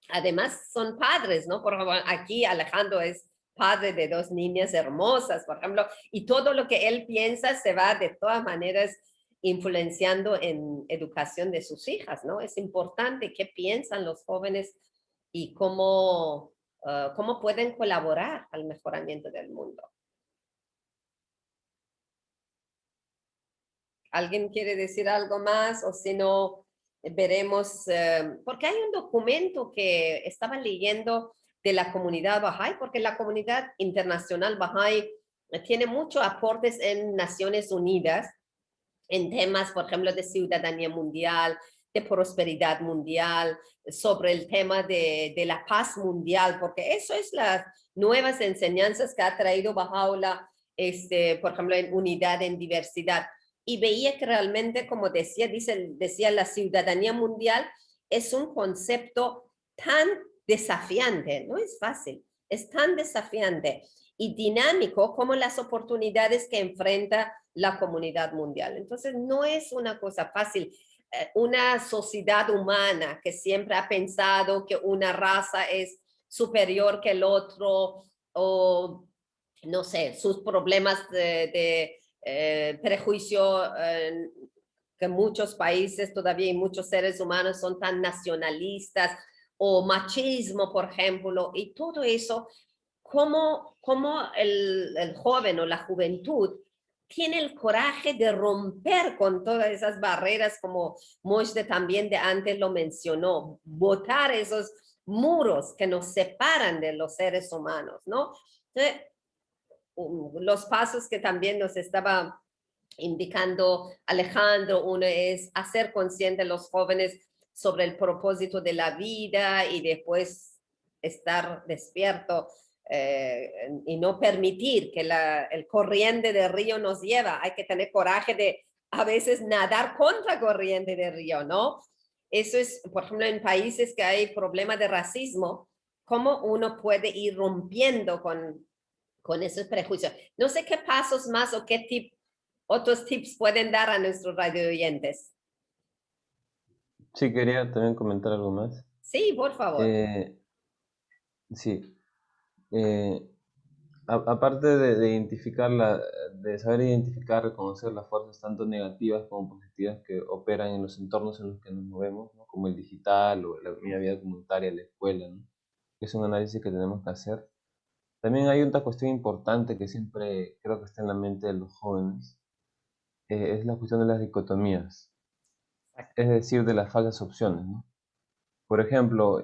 además son padres, ¿no? Por ejemplo, aquí Alejandro es padre de dos niñas hermosas, por ejemplo, y todo lo que él piensa se va de todas maneras influenciando en educación de sus hijas, ¿no? Es importante qué piensan los jóvenes y cómo pueden colaborar al mejoramiento del mundo. ¿Alguien quiere decir algo más? O si no, veremos, porque hay un documento que estaba leyendo de la comunidad Bahá'í, porque la comunidad internacional Bahá'í tiene muchos aportes en Naciones Unidas, en temas, por ejemplo, de ciudadanía mundial, de prosperidad mundial, sobre el tema de la paz mundial, porque eso es las nuevas enseñanzas que ha traído Bahá'u'lláh, por ejemplo, en unidad, en diversidad. Y veía que realmente, como decía, la ciudadanía mundial es un concepto tan desafiante, no es fácil, es tan desafiante y dinámico como las oportunidades que enfrenta la comunidad mundial. Entonces, no es una cosa fácil. Una sociedad humana que siempre ha pensado que una raza es superior que el otro, o no sé, sus problemas de prejuicio, que muchos países todavía y muchos seres humanos son tan nacionalistas, o machismo, por ejemplo, y todo eso, cómo el joven o la juventud tiene el coraje de romper con todas esas barreras, como Moshe también de antes lo mencionó, botar esos muros que nos separan de los seres humanos, ¿no? Los pasos que también nos estaba indicando Alejandro, uno es hacer consciente a los jóvenes sobre el propósito de la vida y después estar despierto y no permitir que el corriente del río nos lleva. Hay que tener coraje de a veces nadar contra corriente del río, ¿no? Eso es, por ejemplo, en países que hay problemas de racismo, cómo uno puede ir rompiendo con esos prejuicios. No sé qué pasos más o qué otros tips pueden dar a nuestros radio oyentes. Sí, quería también comentar algo más. Sí, por favor. Sí, eh, aparte de identificar de saber identificar, reconocer las fuerzas tanto negativas como positivas que operan en los entornos en los que nos movemos, ¿no? Como el digital o la vida comunitaria, la escuela, ¿no? Que es un análisis que tenemos que hacer. También hay otra cuestión importante que siempre creo que está en la mente de los jóvenes, es la cuestión de las dicotomías, es decir, de las falsas opciones, ¿no? Por ejemplo,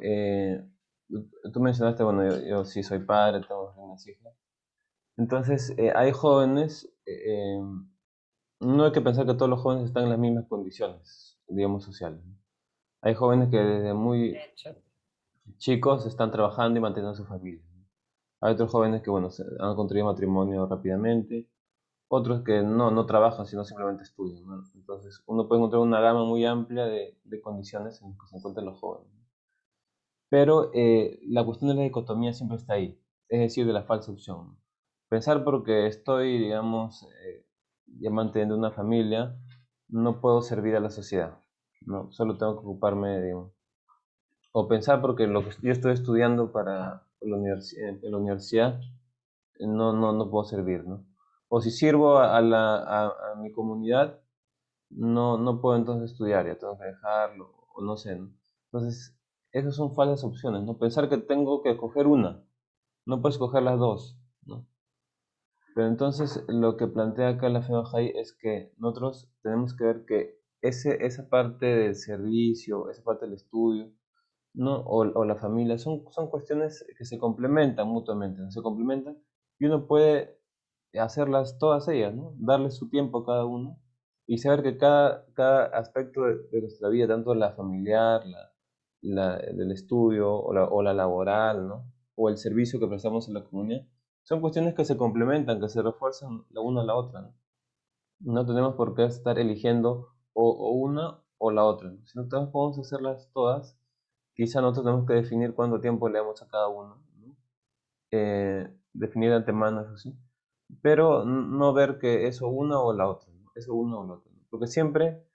tú mencionaste, bueno, yo sí soy padre, tengo unas hijas. Entonces, hay jóvenes, no hay que pensar que todos los jóvenes están en las mismas condiciones, digamos, sociales, ¿no? Hay jóvenes que desde muy De hecho, chicos están trabajando y manteniendo a su familia, ¿no? Hay otros jóvenes que, bueno, han construido matrimonio rápidamente, otros que no trabajan, sino simplemente estudian, ¿no? Entonces, uno puede encontrar una gama muy amplia de condiciones en las que se encuentran los jóvenes. Pero la cuestión de la dicotomía siempre está ahí, es decir, de la falsa opción, ¿no? Pensar porque estoy, digamos, ya manteniendo una familia, no puedo servir a la sociedad, ¿no? Solo tengo que ocuparme, digamos. O pensar porque lo que yo estoy estudiando para en la universidad, no puedo servir, ¿no? O si sirvo a mi comunidad, no puedo entonces estudiar, ya tengo que dejarlo, o no sé, ¿no? Entonces, esas son falsas opciones, ¿no? Pensar que tengo que escoger una, no puedes escoger las dos, ¿no? Pero entonces lo que plantea acá la Fe Bahá'í es que nosotros tenemos que ver que esa parte del servicio, esa parte del estudio, ¿no? O la familia, son cuestiones que se complementan mutuamente, ¿no? Se complementan y uno puede hacerlas todas ellas, ¿no? Darle su tiempo a cada uno y saber que cada aspecto de nuestra vida, tanto la familiar, del estudio o la laboral, ¿no? O el servicio que prestamos en la comunidad, son cuestiones que se complementan, que se refuerzan la una a la otra, ¿no? No tenemos por qué estar eligiendo o una o la otra, ¿no? Si nosotros podemos hacerlas todas, quizá nosotros tenemos que definir cuánto tiempo le damos a cada uno, ¿no? Definir de antemano, eso sí, pero no ver que eso una o la otra, ¿no? Eso una o la otra, ¿no? Porque siempre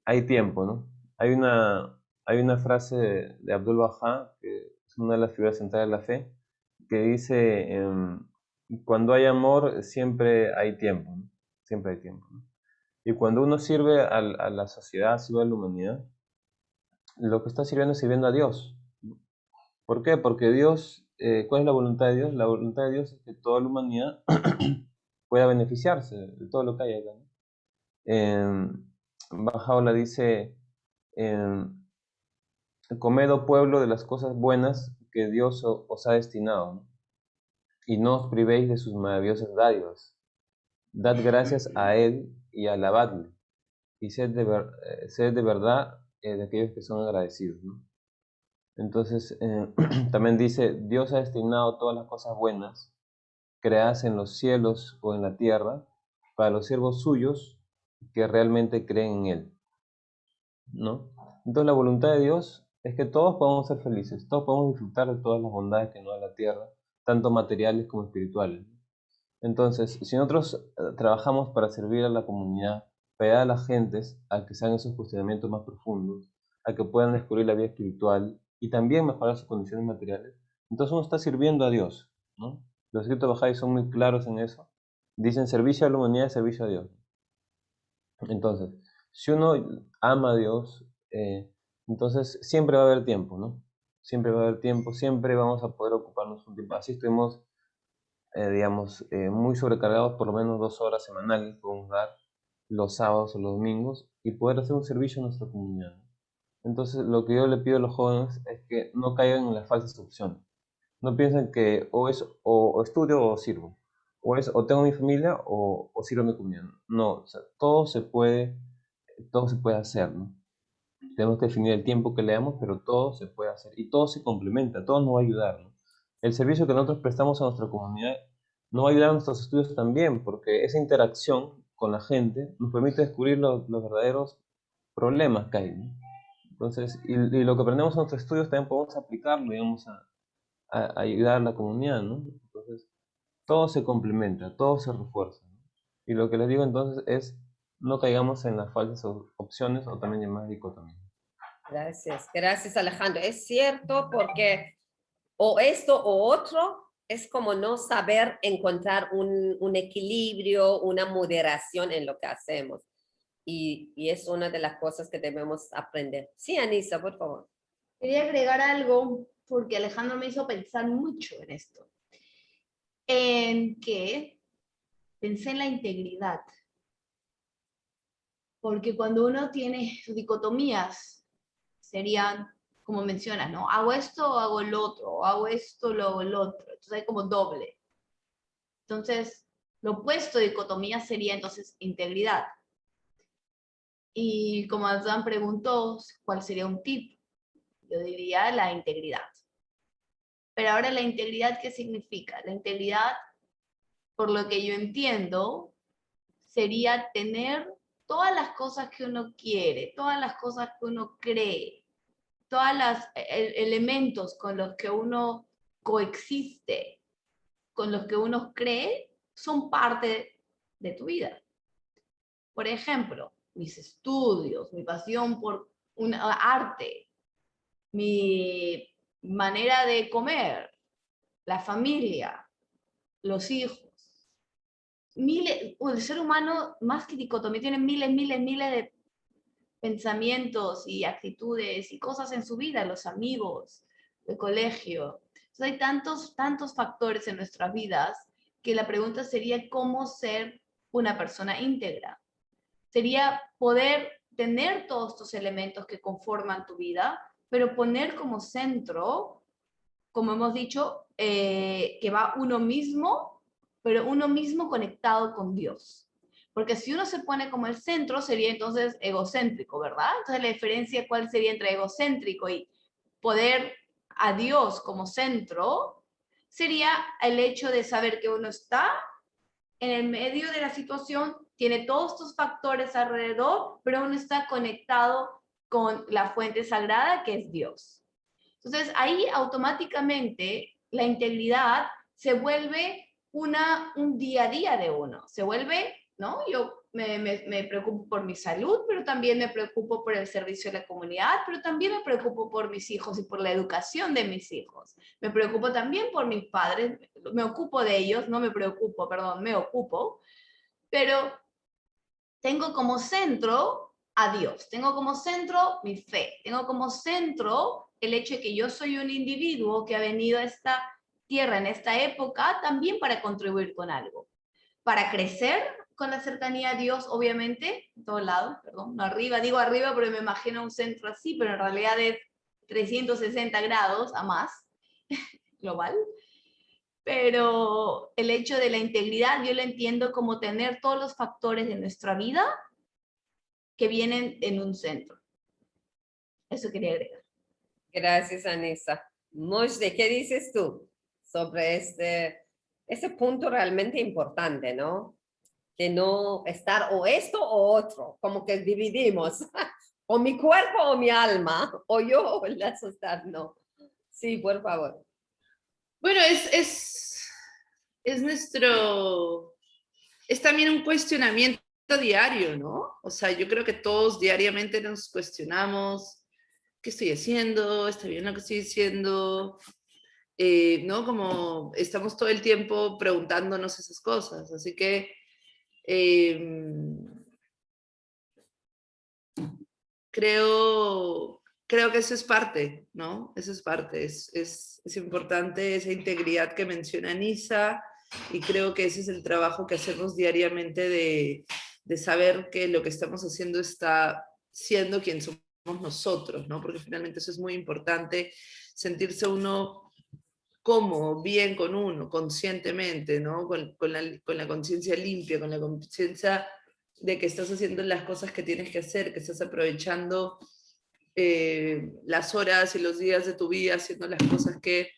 hay tiempo, ¿no? Hay una frase de Abdul Bahá, que es una de las figuras centrales de la fe, que dice, cuando hay amor siempre hay tiempo, ¿no? Siempre hay tiempo, ¿no? Y cuando uno sirve a la sociedad, sirve a la humanidad, lo que está sirviendo es sirviendo a Dios, ¿no? ¿Por qué? Porque Dios, ¿cuál es la voluntad de Dios? La voluntad de Dios es que toda la humanidad pueda beneficiarse de todo lo que hay acá, ¿no? Bajaola dice, comed, oh pueblo, de las cosas buenas que Dios os ha destinado, ¿no? Y no os privéis de sus maravillosas dádivas. Dad gracias a Él y alabadle, y sed de verdad de aquellos que son agradecidos, ¿no? Entonces, también dice, Dios ha destinado todas las cosas buenas, creadas en los cielos o en la tierra, para los siervos suyos que realmente creen en Él, ¿no? Entonces, la voluntad de Dios es que todos podamos ser felices, todos podamos disfrutar de todas las bondades que nos da la tierra, tanto materiales como espirituales. Entonces, si nosotros trabajamos para servir a la comunidad, para ayudar a las gentes a que se hagan esos cuestionamientos más profundos, a que puedan descubrir la vida espiritual y también mejorar sus condiciones materiales, entonces uno está sirviendo a Dios, ¿no? Los escritos Bahá'í son muy claros en eso. Dicen servicio a la humanidad y servicio a Dios. Entonces, si uno ama a Dios, entonces siempre va a haber tiempo, ¿no? Siempre va a haber tiempo, siempre vamos a poder ocuparnos un tiempo. Así estuvimos digamos, muy sobrecargados, por lo menos 2 horas semanales podemos dar los sábados o los domingos y poder hacer un servicio a nuestra comunidad. Entonces, lo que yo le pido a los jóvenes es que no caigan en las falsas opciones. No piensen que o estudio o sirvo, o tengo mi familia o sirvo a mi comunidad. No, o sea, todo se puede hacer, ¿no? Tenemos que definir el tiempo que le damos, pero todo se puede hacer y todo se complementa, todo nos va a ayudar, ¿no? El servicio que nosotros prestamos a nuestra comunidad nos va a ayudar a nuestros estudios también, porque esa interacción con la gente nos permite descubrir los verdaderos problemas que hay, ¿no? Entonces, y lo que aprendemos en nuestros estudios también podemos aplicarlo, digamos, a ayudar a la comunidad, ¿no? Entonces, todo se complementa, todo se refuerza, ¿no? Y lo que les digo entonces es, no caigamos en las falsas opciones o también llamadas dicotomías. Gracias, gracias Alejandro. Es cierto porque o esto o otro es como no saber encontrar un equilibrio, una moderación en lo que hacemos. Y es una de las cosas que debemos aprender. Sí, Anisa, por favor. Quería agregar algo porque Alejandro me hizo pensar mucho en esto. En que pensé en la integridad. Porque cuando uno tiene dicotomías, serían como mencionas, ¿no? Hago esto o hago el otro, o hago esto, luego el otro. Entonces hay como doble. Entonces, lo opuesto de dicotomía sería entonces integridad. Y como Adán preguntó, ¿cuál sería un tip? Yo diría la integridad. Pero ahora la integridad, ¿qué significa? La integridad, por lo que yo entiendo, sería tener todas las cosas que uno quiere, todas las cosas que uno cree, todos los elementos con los que uno coexiste, con los que uno cree, son parte de tu vida. Por ejemplo, mis estudios, mi pasión por un arte, mi manera de comer, la familia, los hijos. El ser humano, más que dicotomía, tiene miles de pensamientos y actitudes y cosas en su vida, los amigos, el colegio. Entonces hay tantos factores en nuestras vidas que la pregunta sería cómo ser una persona íntegra. Sería poder tener todos estos elementos que conforman tu vida, pero poner como centro, como hemos dicho, que va uno mismo, pero uno mismo conectado con Dios. Porque si uno se pone como el centro, sería entonces egocéntrico, ¿verdad? Entonces la diferencia, ¿cuál sería entre egocéntrico y poder a Dios como centro? Sería el hecho de saber que uno está en el medio de la situación, tiene todos estos factores alrededor, pero uno está conectado con la fuente sagrada que es Dios. Entonces ahí automáticamente la integridad se vuelve un día a día de uno, se vuelve, ¿no? Yo me preocupo por mi salud, pero también me preocupo por el servicio de la comunidad, pero también me preocupo por mis hijos y por la educación de mis hijos. Me preocupo también por mis padres, me ocupo de ellos, no me preocupo, perdón, me ocupo, pero tengo como centro a Dios, tengo como centro mi fe, tengo como centro el hecho de que yo soy un individuo que ha venido a esta tierra en esta época también para contribuir con algo, para crecer con la cercanía a Dios, obviamente, en todos lados, perdón, no arriba, digo arriba porque me imagino un centro así, pero en realidad es 360 grados a más, global. Pero el hecho de la integridad yo lo entiendo como tener todos los factores de nuestra vida que vienen en un centro. Eso quería agregar. Gracias, Anissa. Mojde, ¿qué dices tú sobre este punto realmente importante, ¿no? De no estar o esto o otro, como que dividimos, o mi cuerpo o mi alma, o yo o la sociedad, no. Sí, por favor. Bueno, es también un cuestionamiento diario, ¿no? O sea, yo creo que todos diariamente nos cuestionamos, ¿qué estoy haciendo? ¿Está bien lo que estoy diciendo? ¿No? Como estamos todo el tiempo preguntándonos esas cosas. Así que creo que eso es parte, ¿no? Eso es parte. Es importante esa integridad que menciona Nisa y creo que ese es el trabajo que hacemos diariamente de saber que lo que estamos haciendo está siendo quien somos nosotros, ¿no? Porque finalmente eso es muy importante, sentirse uno cómodo, bien con uno, conscientemente, ¿no? Con la conciencia limpia, con la conciencia de que estás haciendo las cosas que tienes que hacer, que estás aprovechando las horas y los días de tu vida haciendo las cosas que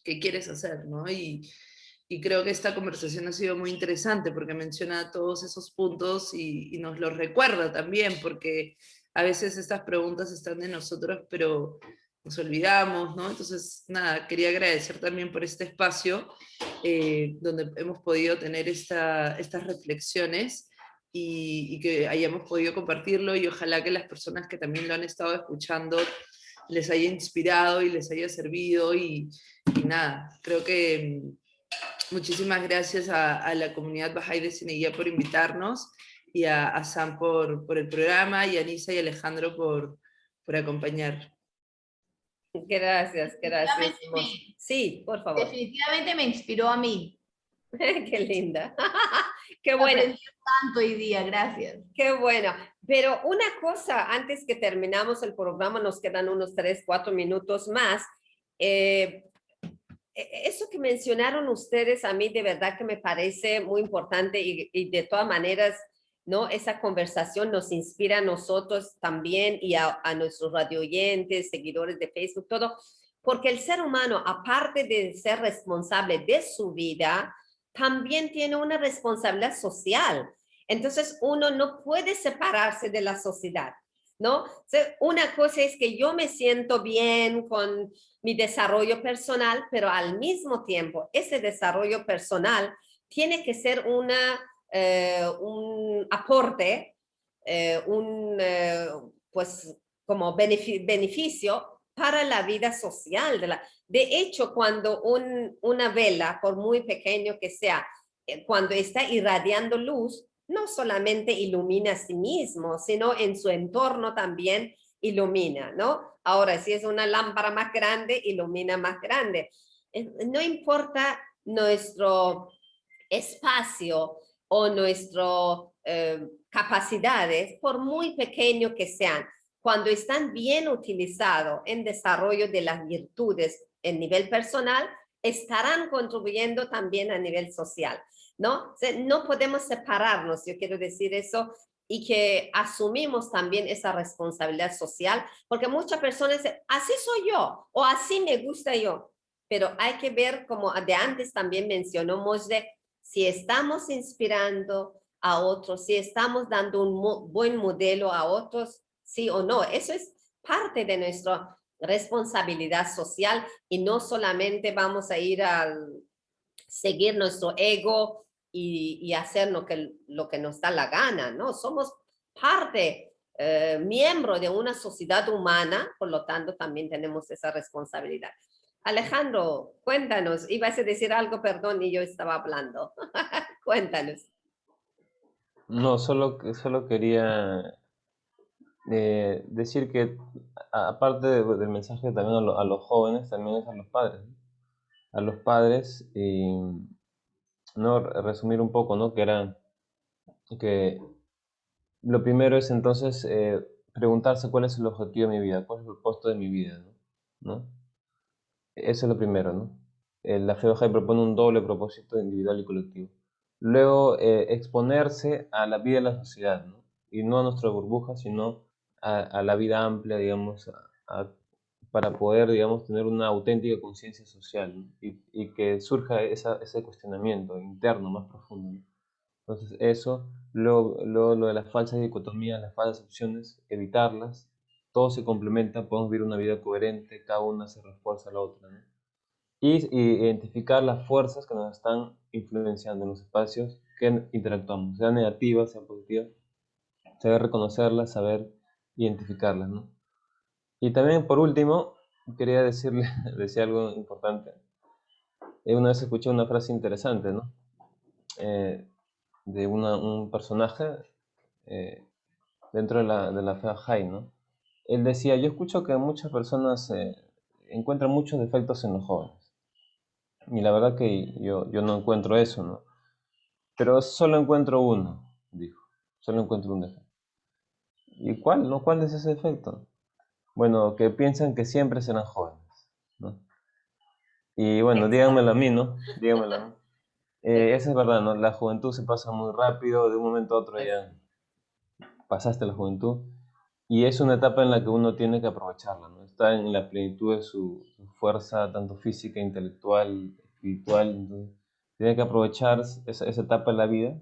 quieres hacer, ¿no? Y creo que esta conversación ha sido muy interesante porque menciona todos esos puntos y nos los recuerda también, porque a veces estas preguntas están de nosotros, pero nos olvidamos, ¿no? Entonces, nada, quería agradecer también por este espacio donde hemos podido tener estas reflexiones y que hayamos podido compartirlo y ojalá que las personas que también lo han estado escuchando les haya inspirado y les haya servido y nada, creo que muchísimas gracias a la comunidad Bahá'í de Ceneguía por invitarnos y a Sam por el programa y a Nisa y Alejandro por acompañar. Gracias. Sí, por favor. Definitivamente me inspiró a mí. Qué linda. Qué bueno. Aprendí tanto hoy día, gracias. Qué bueno. Pero una cosa, antes que terminamos el programa, nos quedan unos 3, 4 minutos más. Eso que mencionaron ustedes a mí de verdad que me parece muy importante y de todas maneras, ¿no? Esa conversación nos inspira a nosotros también y a nuestros radio oyentes, seguidores de Facebook, todo, porque el ser humano, aparte de ser responsable de su vida, también tiene una responsabilidad social. Entonces, uno no puede separarse de la sociedad, ¿no? O sea, una cosa es que yo me siento bien con mi desarrollo personal, pero al mismo tiempo, ese desarrollo personal tiene que ser un aporte, pues como beneficio para la vida social. De hecho, cuando una vela, por muy pequeño que sea, cuando está irradiando luz, no solamente ilumina a sí mismo, sino en su entorno también ilumina, ¿no? Ahora, si es una lámpara más grande, ilumina más grande. No importa nuestro espacio o nuestras capacidades, por muy pequeño que sean, cuando están bien utilizados en desarrollo de las virtudes en nivel personal, estarán contribuyendo también a nivel social, ¿no? O sea, no podemos separarnos, yo quiero decir eso, y que asumimos también esa responsabilidad social, porque muchas personas dicen, así soy yo, o así me gusta yo, pero hay que ver, como de antes también mencionó Moshe, si estamos inspirando a otros, si estamos dando un buen modelo a otros, sí o no. Eso es parte de nuestra responsabilidad social y no solamente vamos a ir a seguir nuestro ego y hacer lo que nos da la gana, ¿no? Somos parte, miembro de una sociedad humana, por lo tanto también tenemos esa responsabilidad. Alejandro, cuéntanos, ibas a decir algo, perdón, y yo estaba hablando. Cuéntanos. No, solo quería decir que aparte del mensaje también a los jóvenes, también es a los padres, ¿no? A los padres, ¿no? Resumir un poco, ¿no? Que lo primero es entonces preguntarse cuál es el objetivo de mi vida, cuál es el propósito de mi vida, ¿no? Eso es lo primero, ¿no? La Fe Bahá'í propone un doble propósito individual y colectivo. Luego, exponerse a la vida de la sociedad, ¿no? Y no a nuestra burbuja, sino a la vida amplia, digamos, para poder, digamos, tener una auténtica conciencia social, ¿no? Y que surja ese cuestionamiento interno más profundo, ¿no? Entonces, eso, luego lo de las falsas dicotomías, las falsas opciones, evitarlas, todo se complementa, podemos vivir una vida coherente, cada una se refuerza a la otra, ¿no? Y identificar las fuerzas que nos están influenciando en los espacios que interactuamos, sean negativas, sean positivas, saber reconocerlas, saber identificarlas, ¿no? Y también, por último, quería decir algo importante. Una vez escuché una frase interesante, ¿no? De un personaje dentro de la fe Bahá'í, ¿no? Él decía, yo escucho que muchas personas encuentran muchos defectos en los jóvenes. Y la verdad que yo no encuentro eso, ¿no? Pero solo encuentro uno, dijo. Solo encuentro un defecto. ¿Y cuál? ¿No? ¿Cuál es ese defecto? Bueno, que piensan que siempre serán jóvenes, ¿no? Y bueno, díganmelo a mí, ¿no? Díganmelo a mí. Eso es verdad, ¿no? La juventud se pasa muy rápido, de un momento a otro ya pasaste la juventud. Y es una etapa en la que uno tiene que aprovecharla, ¿no? Está en la plenitud de su fuerza, tanto física, intelectual, espiritual. Entonces, tiene que aprovechar esa etapa de la vida,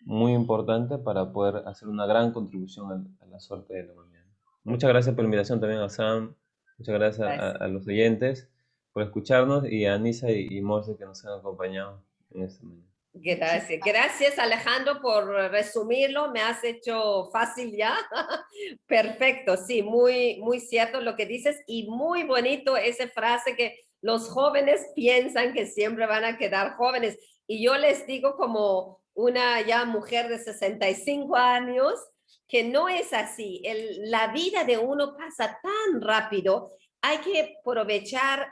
muy importante, para poder hacer una gran contribución a la suerte de la humanidad. Muchas gracias por la invitación también a Sam, muchas gracias a los oyentes por escucharnos y a Anisa y Morse que nos han acompañado en esta mañana. Gracias, gracias Alejandro por resumirlo, me has hecho fácil ya. Perfecto, sí, muy, muy cierto lo que dices y muy bonito esa frase que los jóvenes piensan que siempre van a quedar jóvenes. Y yo les digo como una ya mujer de 65 años que no es así. La vida de uno pasa tan rápido hay que aprovechar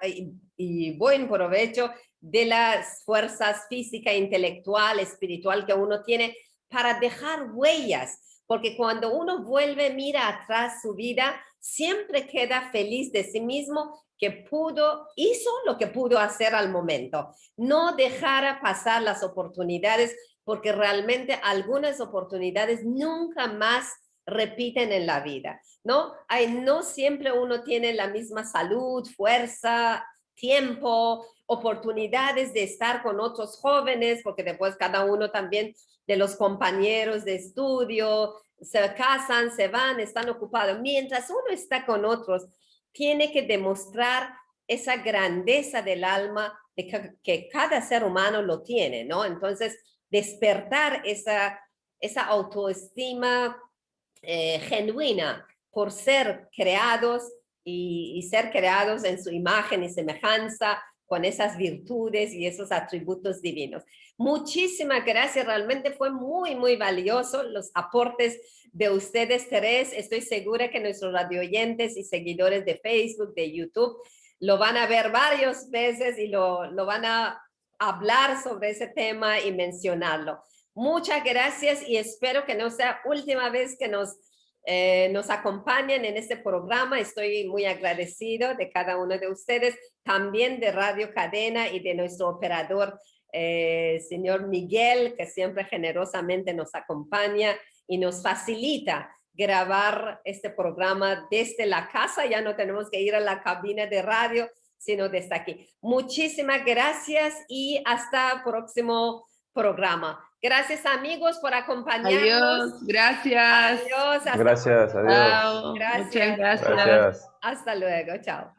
y buen provecho de las fuerzas física, intelectual, espiritual que uno tiene para dejar huellas, porque cuando uno vuelve, mira atrás su vida, siempre queda feliz de sí mismo que hizo lo que pudo hacer al momento. No dejar pasar las oportunidades, porque realmente algunas oportunidades nunca más repiten en la vida, ¿no? No siempre uno tiene la misma salud, fuerza, tiempo, oportunidades de estar con otros jóvenes, porque después cada uno también de los compañeros de estudio se casan, se van, están ocupados. Mientras uno está con otros, tiene que demostrar esa grandeza del alma que cada ser humano lo tiene, ¿no? Entonces, despertar esa autoestima genuina por ser creados y ser creados en su imagen y semejanza, con esas virtudes y esos atributos divinos. Muchísimas gracias, realmente fue muy, muy valioso los aportes de ustedes tres. Estoy segura que nuestros radioyentes y seguidores de Facebook, de YouTube, lo van a ver varias veces y lo van a hablar sobre ese tema y mencionarlo. Muchas gracias y espero que no sea última vez que nos acompañan en este programa. Estoy muy agradecido de cada uno de ustedes, también de Radio Cadena y de nuestro operador, señor Miguel, que siempre generosamente nos acompaña y nos facilita grabar este programa desde la casa. Ya no tenemos que ir a la cabina de radio, sino desde aquí. Muchísimas gracias y hasta el próximo programa. Gracias, amigos, por acompañarnos. Adiós, gracias. Adiós. Gracias, adiós. Chao. Gracias. Muchas gracias. Gracias. Hasta luego. Chao.